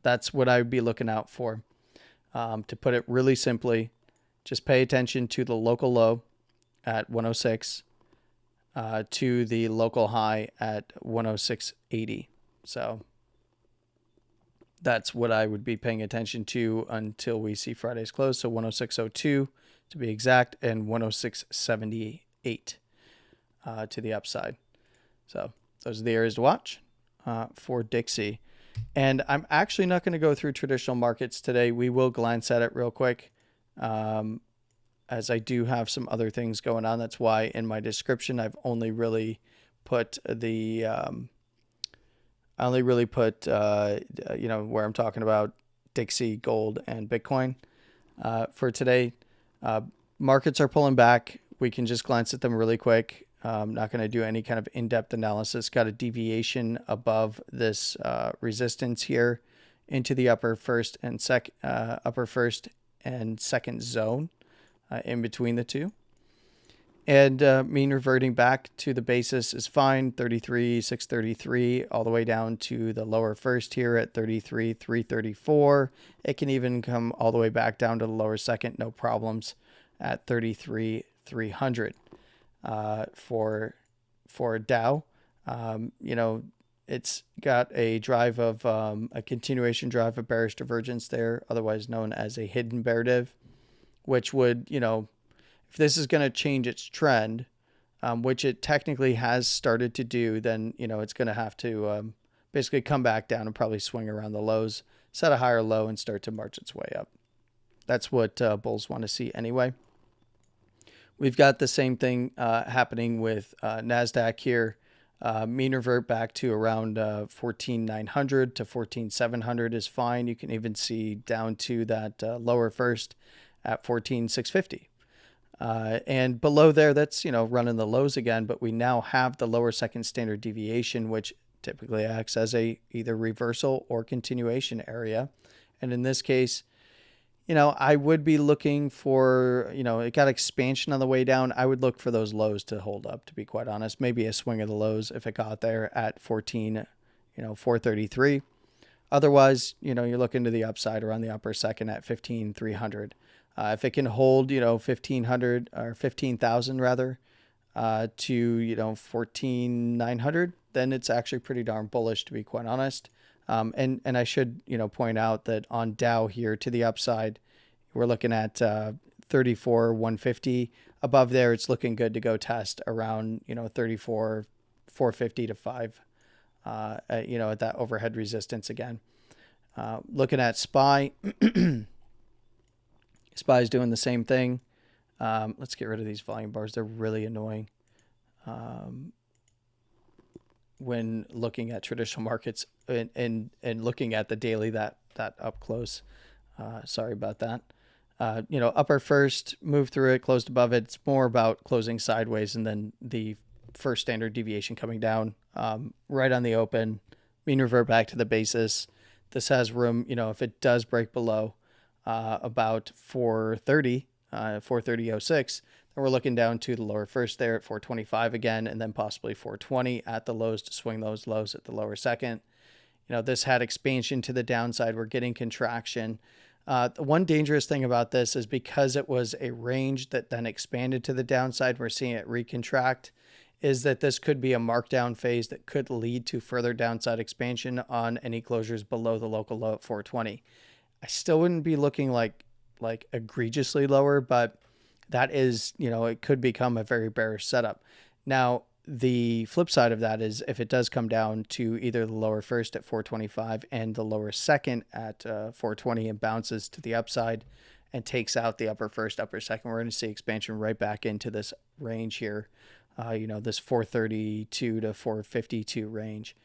That's what I would be looking out for. To put it really simply, just pay attention to the local low at 106. to the local high at 106.80. So that's what I would be paying attention to until we see Friday's close. So 106.02 to be exact, and 106.78 to the upside. So those are the areas to watch for Dixie. And I'm actually not going to go through traditional markets today. We will glance at it real quick, as I do have some other things going on. That's why in my description I've only really put the where I'm talking about Dixie, gold, and Bitcoin for today. Markets are pulling back. We can just glance at them really quick. I'm not going to do any kind of in-depth analysis. Got a deviation above this resistance here into the upper first and second zone in between the two. And mean reverting back to the basis is fine. 33,633 all the way down to the lower first here at 33,334. It can even come all the way back down to the lower second, no problems, at 33,300. For Dow, it's got a drive of a continuation drive of bearish divergence there, otherwise known as a hidden bear div, which would, if this is going to change its trend, which it technically has started to do, then, it's going to have to basically come back down and probably swing around the lows, set a higher low, and start to march its way up. That's what bulls want to see anyway. We've got the same thing happening with NASDAQ here. Mean revert back to around 14,900 to 14,700 is fine. You can even see down to that lower first at 14,650. And below there, that's, running the lows again, but we now have the lower second standard deviation, which typically acts as a either reversal or continuation area. And in this case, I would be looking for, it got expansion on the way down. I would look for those lows to hold up, to be quite honest. Maybe a swing of the lows if it got there at 433. Otherwise, you're looking to the upside around the upper second at 15,300. If it can hold, 1,500 or 15,000 rather, to, 14,900, then it's actually pretty darn bullish, to be quite honest. And I should, point out that on Dow here to the upside, we're looking at 34,150. Above there, it's looking good to go test around, 34,450 to 5, at that overhead resistance again. Looking at SPY, SPY is doing the same thing. Let's get rid of these volume bars. They're really annoying. When looking at traditional markets and looking at the daily that up close. Sorry about that. Upper first, move through it, closed above it. It's more about closing sideways and then the first standard deviation coming down right on the open, mean revert back to the basis. This has room, if it does break below about 430, 430.06, and we're looking down to the lower first there at 425 again, and then possibly 420 at the lows to swing those lows at the lower second. This had expansion to the downside. We're getting contraction. The one dangerous thing about this is because it was a range that then expanded to the downside, we're seeing it recontract, is that this could be a markdown phase that could lead to further downside expansion on any closures below the local low at 420. I still wouldn't be looking like egregiously lower, but that is, it could become a very bearish setup. Now, the flip side of that is if it does come down to either the lower first at 425 and the lower second at 420 and bounces to the upside and takes out the upper first, upper second, we're going to see expansion right back into this range here, this 432 to 452 range.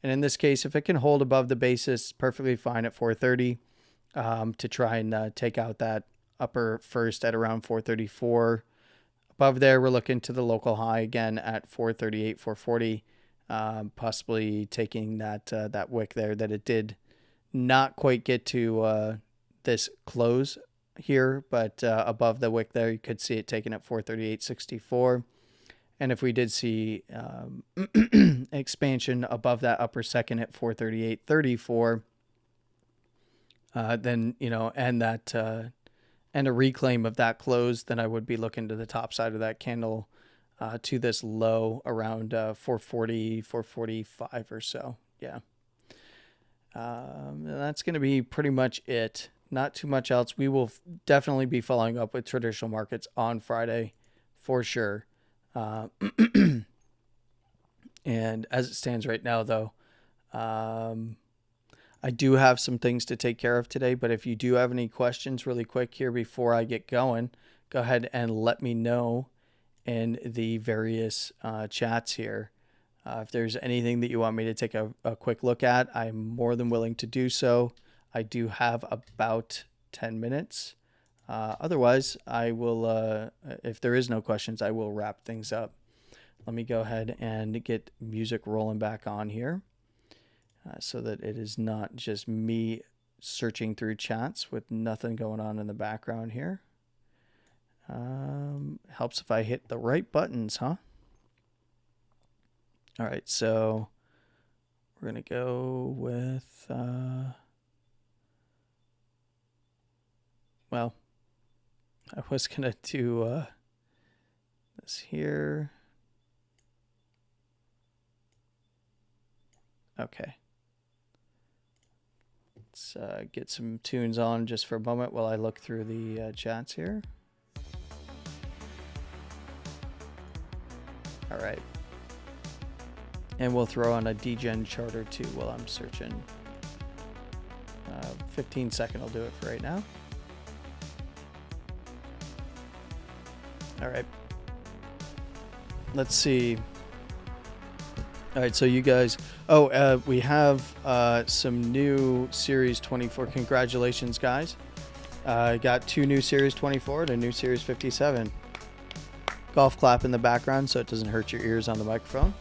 And in this case, if it can hold above the basis, perfectly fine at 430 to try and take out that upper first at around 434. Above there, we're looking to the local high again at 438, 440, possibly taking that wick there that it did not quite get to this close here, but above the wick there, you could see it taking at 438.64. And if we did see expansion above that upper second at 438.34, then, and a reclaim of that close, then I would be looking to the top side of that candle to this low around 440, 445 or so. Yeah. And that's going to be pretty much it. Not too much else. We will definitely be following up with traditional markets on Friday for sure. And as it stands right now, though, I do have some things to take care of today, but if you do have any questions really quick here before I get going, go ahead and let me know in the various chats here. If there's anything that you want me to take a quick look at, I'm more than willing to do so. I do have about 10 minutes. Otherwise, I will, if there is no questions, I will wrap things up. Let me go ahead and get music rolling back on here so that it is not just me searching through chats with nothing going on in the background here. Helps if I hit the right buttons, huh? All right, so we're going to go with, well, I was going to do this here. Okay. Let's get some tunes on just for a moment while I look through the chats here. All right. And we'll throw on a degen chart or two while I'm searching. 15 second will do it for right now. All right. Let's see. All right, so you guys, we have some new Series 24. Congratulations, guys. Got 2 new Series 24 and a new Series 57. Golf clap in the background so it doesn't hurt your ears on the microphone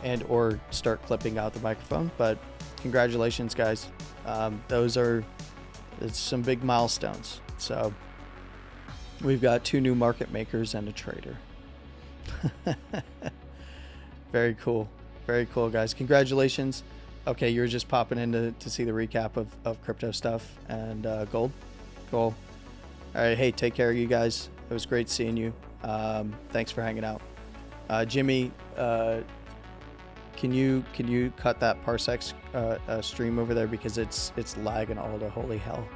and or start clipping out the microphone. But congratulations, guys. It's some big milestones. So we've got 2 new market makers and a trader. Very cool. Very cool, guys. Congratulations. Okay, you're just popping in to see the recap of crypto stuff and gold. Cool. All right, hey, take care of you guys. It was great seeing you. Thanks for hanging out. Jimmy, can you cut that Parsec stream over there because it's lagging all to holy hell.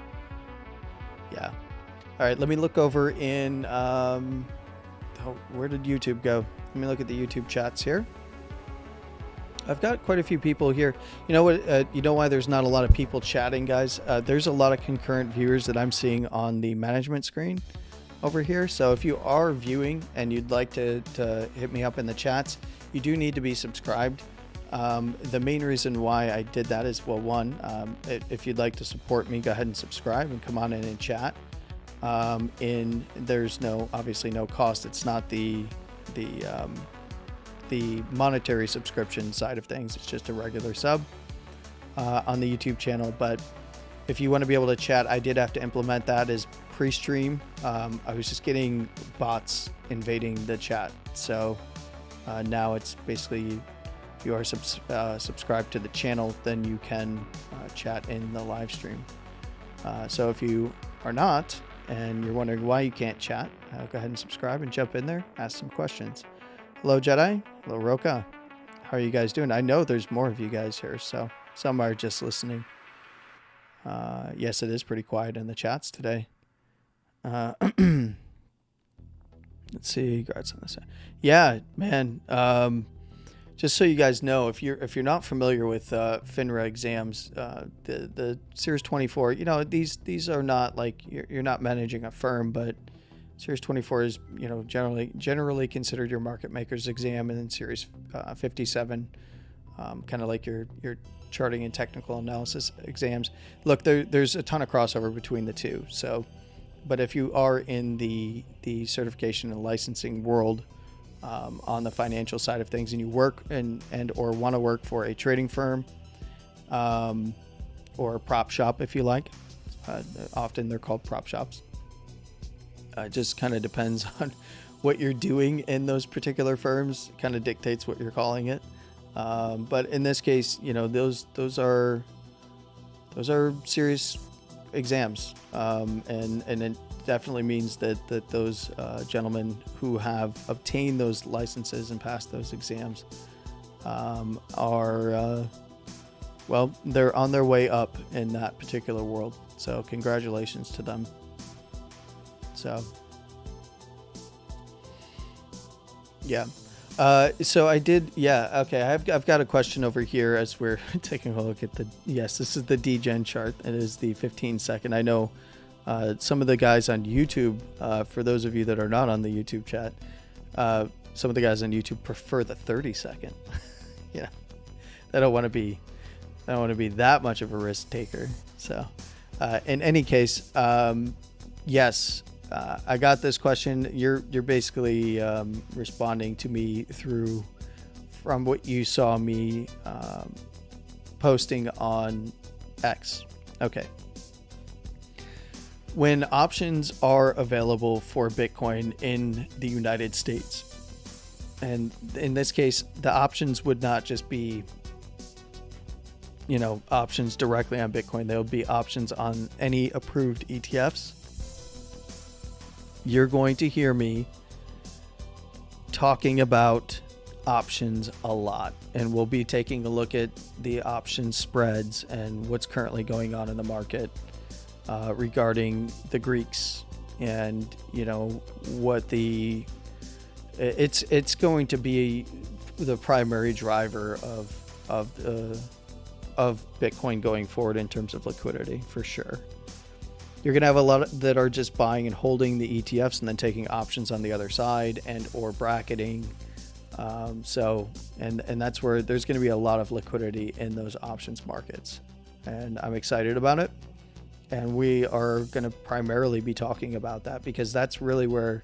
Yeah. All right, let me look over in where did YouTube go? Let me look at the YouTube chats here. I've got quite a few people here. You know what? You know why there's not a lot of people chatting, guys? There's a lot of concurrent viewers that I'm seeing on the management screen over here. So if you are viewing and you'd like to hit me up in the chats, you do need to be subscribed. The main reason why I did that is, well, one, if you'd like to support me, go ahead and subscribe and come on in and chat. There's obviously no cost. It's not the monetary subscription side of things. It's just a regular sub on the YouTube channel. But if you want to be able to chat, I did have to implement that as pre-stream. I was just getting bots invading the chat. So now it's basically, if you are subscribed to the channel, then you can chat in the live stream. So if you are not, and you're wondering why you can't chat, go ahead and subscribe and jump in there, ask some questions. Hello, Jedi. Hello, Roka. How are you guys doing? I know there's more of you guys here, so some are just listening. Yes, it is pretty quiet in the chats today. Let's see. Guards on this side. Yeah, man. Just so you guys know, if you're not familiar with FINRA exams, the Series 24, these are not like you're not managing a firm, but Series 24 is, generally considered your market maker's exam, and then Series 57, kind of like your charting and technical analysis exams. Look, there's a ton of crossover between the two. So, but if you are in the certification and licensing world on the financial side of things, and you work and or want to work for a trading firm or a prop shop, if you like, often they're called prop shops. It just kind of depends on what you're doing in those particular firms, kind of dictates what you're calling it. But in this case, those are serious exams, and it definitely means that those gentlemen who have obtained those licenses and passed those exams are well, they're on their way up in that particular world. So congratulations to them. So yeah. So I did, yeah, okay, I've got a question over here as we're taking a look at yes, this is the degen chart. It is the 15-second. I know some of the guys on YouTube, for those of you that are not on the YouTube chat, some of the guys on YouTube prefer the 30-second. Yeah, they don't want to be that much of a risk taker. So in any case, yes, I got this question. You're basically responding to me from what you saw me posting on X. Okay. When options are available for Bitcoin in the United States, and in this case, the options would not just be, options directly on Bitcoin. There will be options on any approved ETFs. You're going to hear me talking about options a lot, and we'll be taking a look at the option spreads and what's currently going on in the market regarding the Greeks, and what it's going to be the primary driver of Bitcoin going forward in terms of liquidity, for sure. You're going to have a lot that are just buying and holding the ETFs and then taking options on the other side and or bracketing. And that's where there's going to be a lot of liquidity in those options markets. And I'm excited about it. And we are going to primarily be talking about that because that's really where,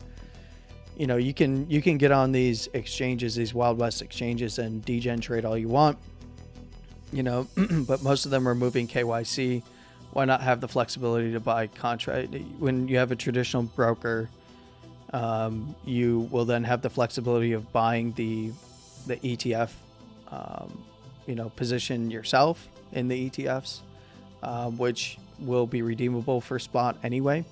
you can get on these exchanges, these Wild West exchanges, and degen trade all you want, but most of them are moving KYC. Why not have the flexibility to buy contract? When you have a traditional broker, you will then have the flexibility of buying the ETF, position yourself in the ETFs, which will be redeemable for spot anyway.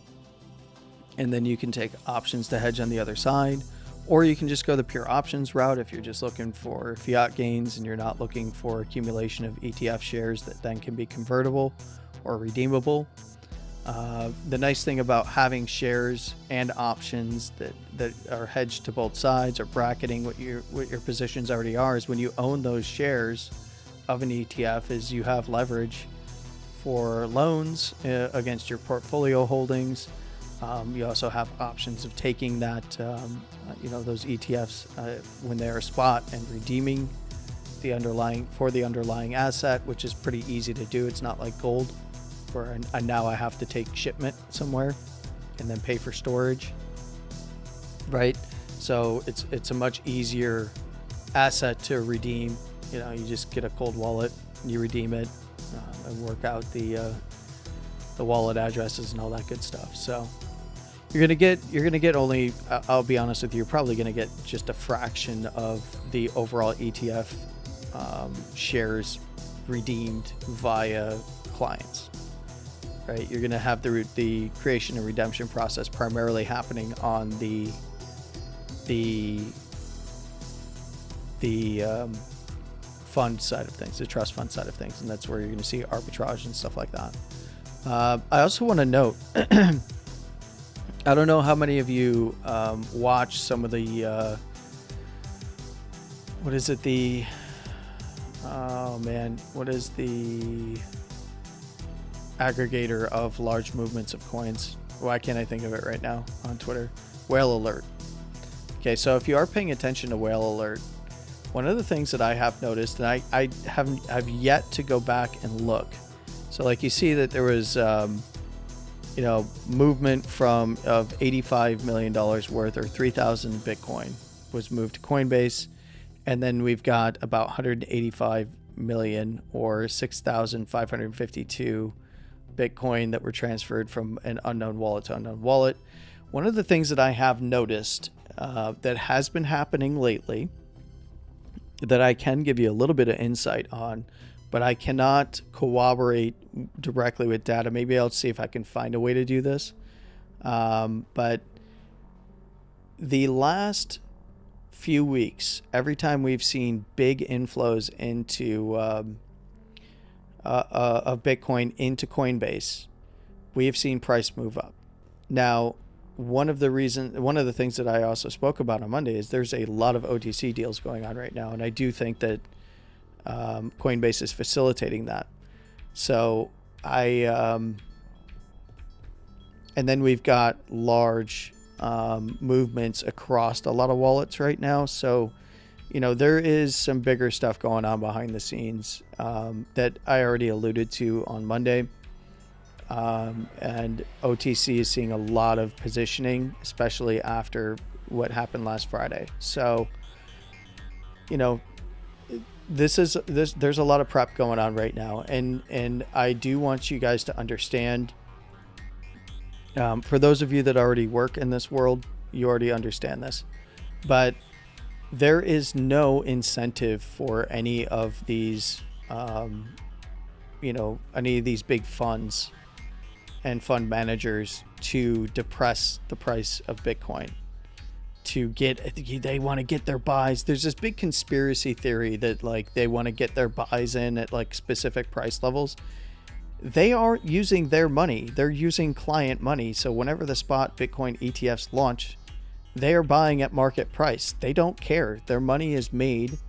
And then you can take options to hedge on the other side, or you can just go the pure options route if you're just looking for fiat gains and you're not looking for accumulation of ETF shares that then can be convertible or redeemable. The nice thing about having shares and options that are hedged to both sides or bracketing what your positions already are is when you own those shares of an ETF is you have leverage for loans against your portfolio holdings. You also have options of taking that, those ETFs when they're spot and redeeming the underlying asset, which is pretty easy to do. It's not like gold, where now I have to take shipment somewhere and then pay for storage, right? So it's a much easier asset to redeem. You just get a cold wallet, you redeem it, and work out the wallet addresses and all that good stuff. So you're gonna get only, I'll be honest with you, you're probably gonna get just a fraction of the overall ETF shares redeemed via clients, right? You're gonna have the creation and redemption process primarily happening on the fund side of things, the trust fund side of things, and that's where you're gonna see arbitrage and stuff like that. I also want to note, I don't know how many of you watch some of the, what is the aggregator of large movements of coins? Why can't I think of it right now on Twitter? Whale Alert. Okay, so if you are paying attention to Whale Alert, one of the things that I have noticed, and I have yet to go back and look. So like you see that there was, movement of $85 million worth, or 3,000 Bitcoin was moved to Coinbase. And then we've got about 185 million or 6,552 Bitcoin that were transferred from an unknown wallet to unknown wallet. One of the things that I have noticed that has been happening lately that I can give you a little bit of insight on, but I cannot corroborate directly with data. Maybe I'll see if I can find a way to do this. But the last few weeks, every time we've seen big inflows into of Bitcoin into Coinbase, we have seen price move up. Now, one of the things that I also spoke about on Monday is there's a lot of OTC deals going on right now, and I do think that Coinbase is facilitating that. So and then we've got large movements across a lot of wallets right now. So, there is some bigger stuff going on behind the scenes that I already alluded to on Monday. And OTC is seeing a lot of positioning, especially after what happened last Friday. So, there's a lot of prep going on right now, and I do want you guys to understand. For those of you that already work in this world, you already understand this, but there is no incentive for any of these, any of these big funds and fund managers to depress the price of Bitcoin they want to get their buys. There's this big conspiracy theory that they want to get their buys in at specific price levels. They aren't using their money. They're using client money. So whenever the spot Bitcoin ETFs launch, they are buying at market price. They don't care. Their money is made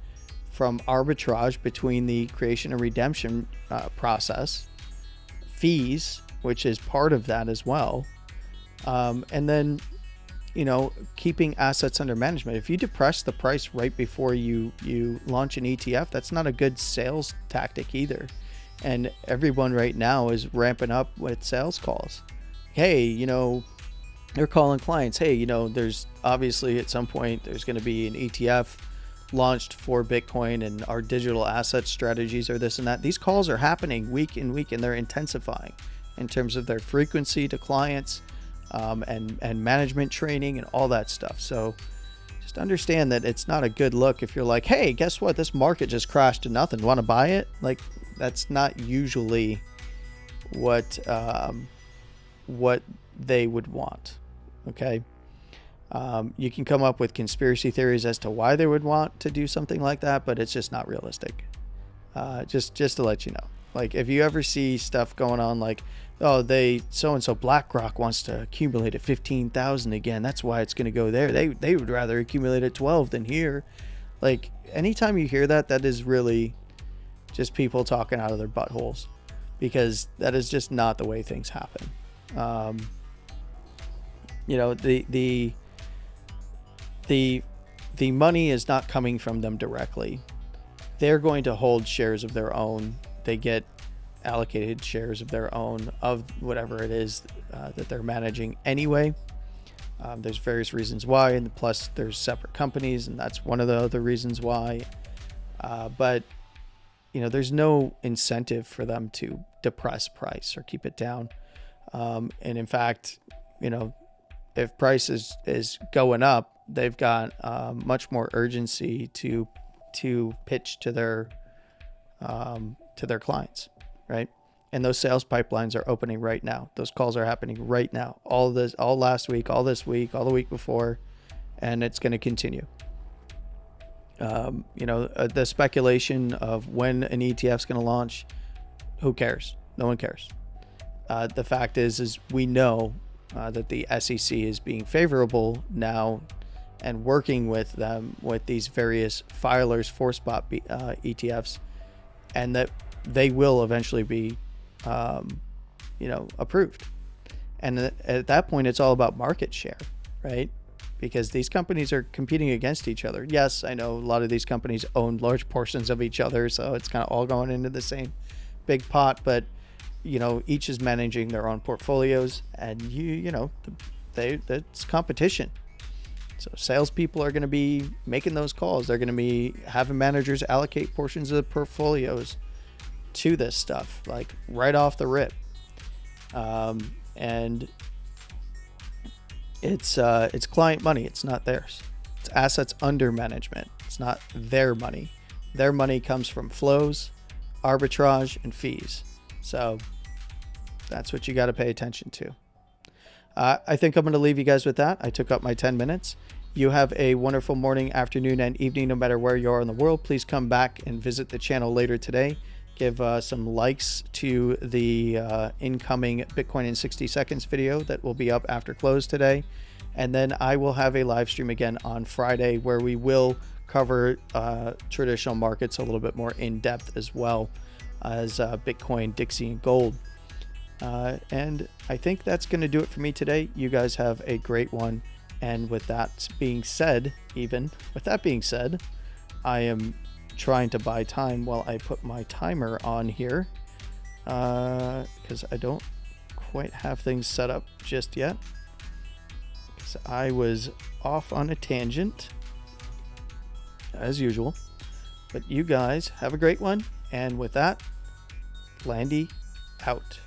from arbitrage between the creation and redemption process, fees, which is part of that as well. And then, keeping assets under management. If you depress the price right before you launch an ETF, that's not a good sales tactic either. And everyone right now is ramping up with sales calls. Hey, they're calling clients. Hey, there's obviously at some point there's going to be an ETF launched for Bitcoin, and our digital asset strategies are this and that. These calls are happening week in week, and they're intensifying in terms of their frequency to clients, and management training and all that stuff. So just understand that it's not a good look if you're like, hey, guess what? This market just crashed to nothing. Want to buy it? That's not usually what they would want. Okay. You can come up with conspiracy theories as to why they would want to do something like that, but it's just not realistic. Just to let you know, if you ever see stuff going on so-and-so BlackRock wants to accumulate at 15,000 again. That's why it's going to go there. They would rather accumulate at 12 than here. Anytime you hear that is really just people talking out of their buttholes, because that is just not the way things happen. The money is not coming from them directly. They're going to hold shares of their own. They get allocated shares of their own of whatever it is that they're managing anyway. There's various reasons why, and plus there's separate companies, and that's one of the other reasons why. But there's no incentive for them to depress price or keep it down. And in fact, if price is going up, they've got much more urgency to pitch to their clients, right? And those sales pipelines are opening right now. Those calls are happening right now. All last week, all this week, all the week before, and it's going to continue. The speculation of when an ETF is going to launch, who cares? No one cares. The fact is we know that the SEC is being favorable now and working with them with these various filers for spot ETFs, and that they will eventually be, approved. And at that point, it's all about market share, right? Because these companies are competing against each other. Yes, I know a lot of these companies own large portions of each other, so it's kind of all going into the same big pot, but each is managing their own portfolios, and it's competition. So salespeople are going to be making those calls. They're going to be having managers allocate portions of the portfolios to this stuff, right off the rip. And it's client money. It's not theirs. It's assets under management. It's not their money. Their money comes from flows, arbitrage, and fees. So that's what you got to pay attention to. I think I'm going to leave you guys with that. I took up my 10 minutes. You have a wonderful morning, afternoon, and evening, no matter where you are in the world. Please come back and visit the channel later today. Give some likes to the incoming Bitcoin in 60 seconds video that will be up after close today. And then I will have a live stream again on Friday where we will cover traditional markets a little bit more in depth, as well as Bitcoin, Dixie, and gold. And I think that's going to do it for me today. You guys have a great one. And with that being said, I am trying to buy time while I put my timer on here, because I don't quite have things set up just yet, because I was off on a tangent as usual. But you guys have a great one. And with that, Landy out.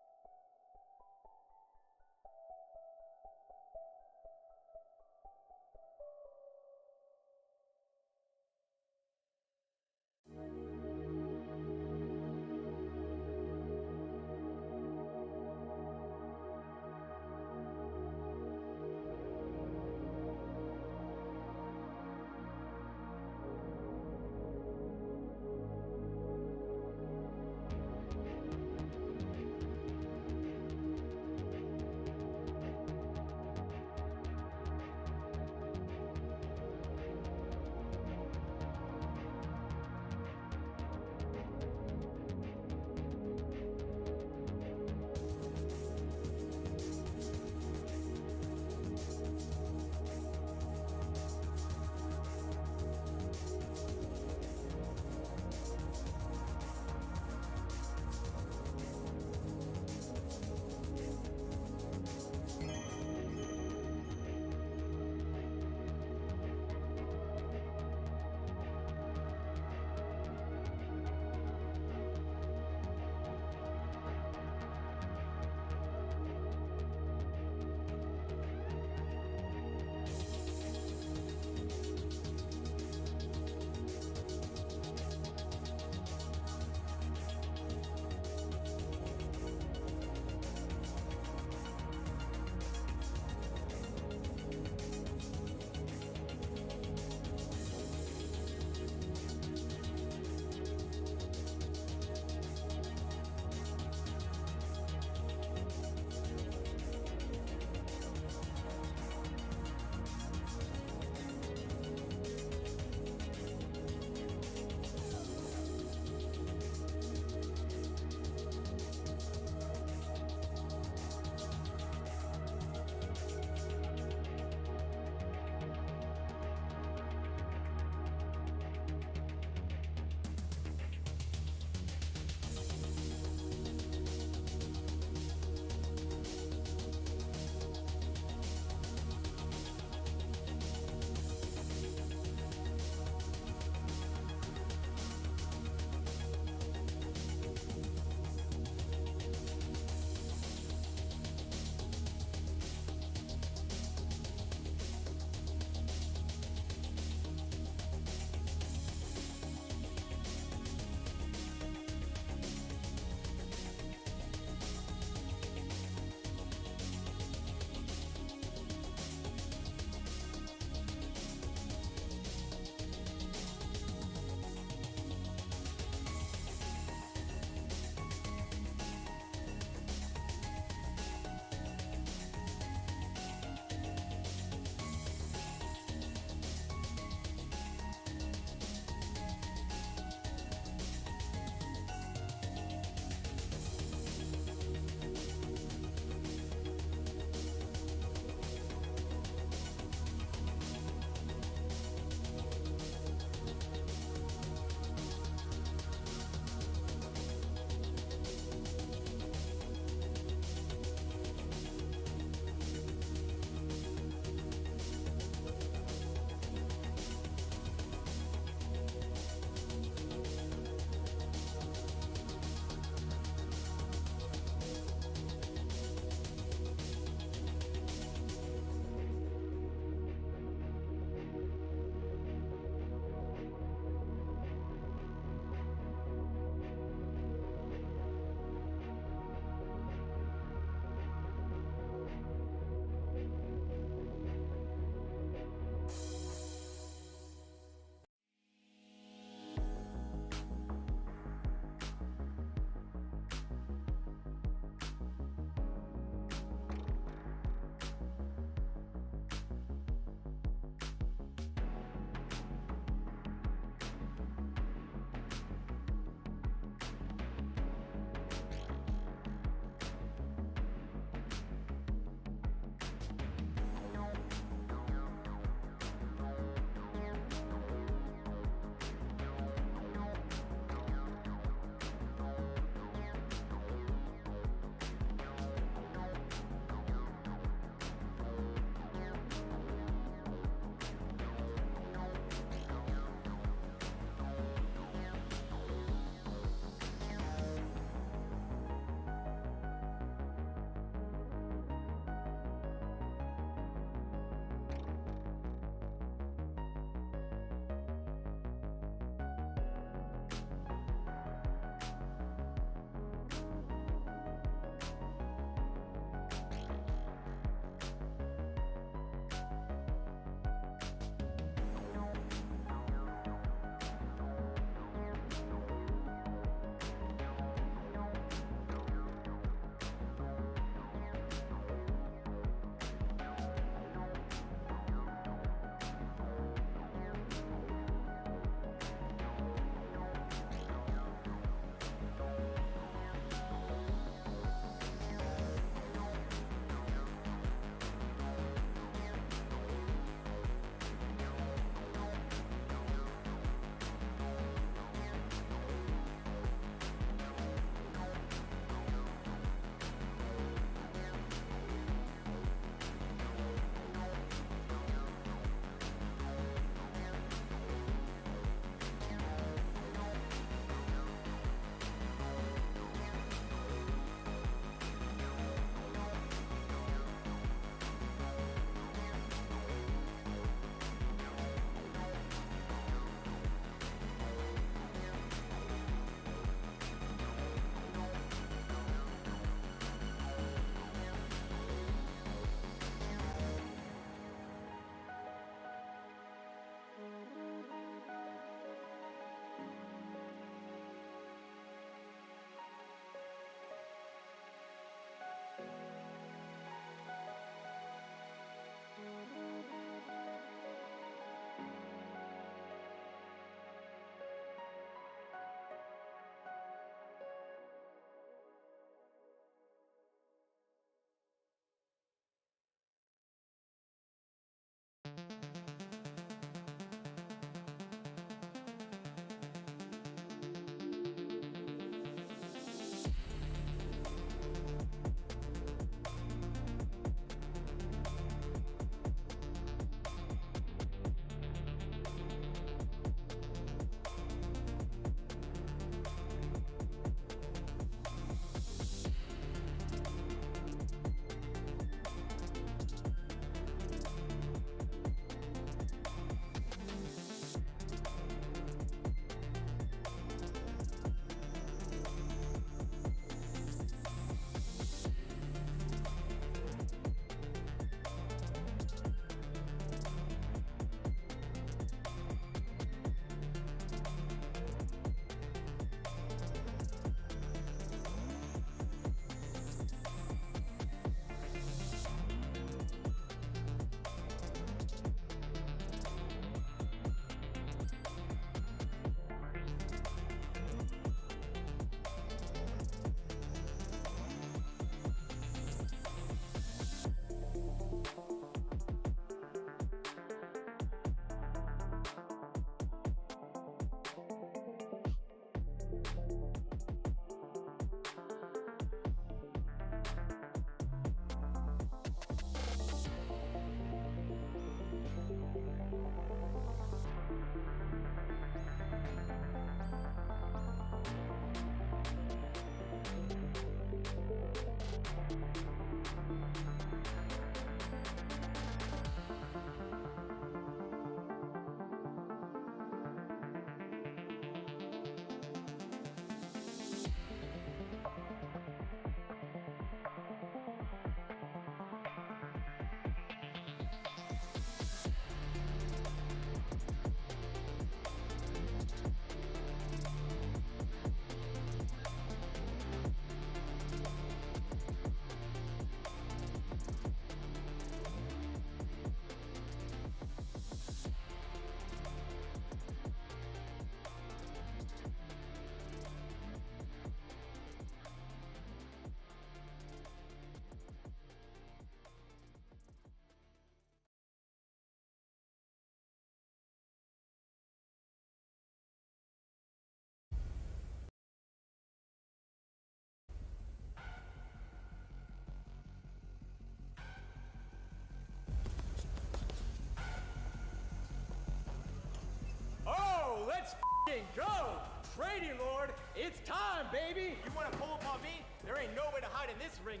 go! Trading Lord, it's time, baby! You wanna pull up on me? There ain't no way to hide in this ring.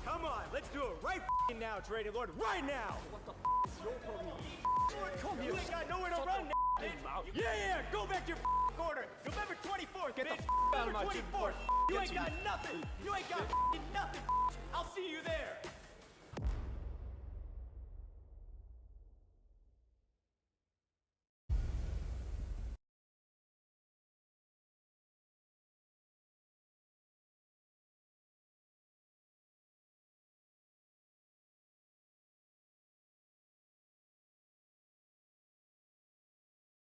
Come on, let's do it right now, Trading Lord, right now! What the is your problem? Come here. You ain't got nowhere to run now, bitch! Yeah, go back to your corner! November 24th, get bitch! November 24th! You ain't got nothing! You ain't got nothing! I'll see you there!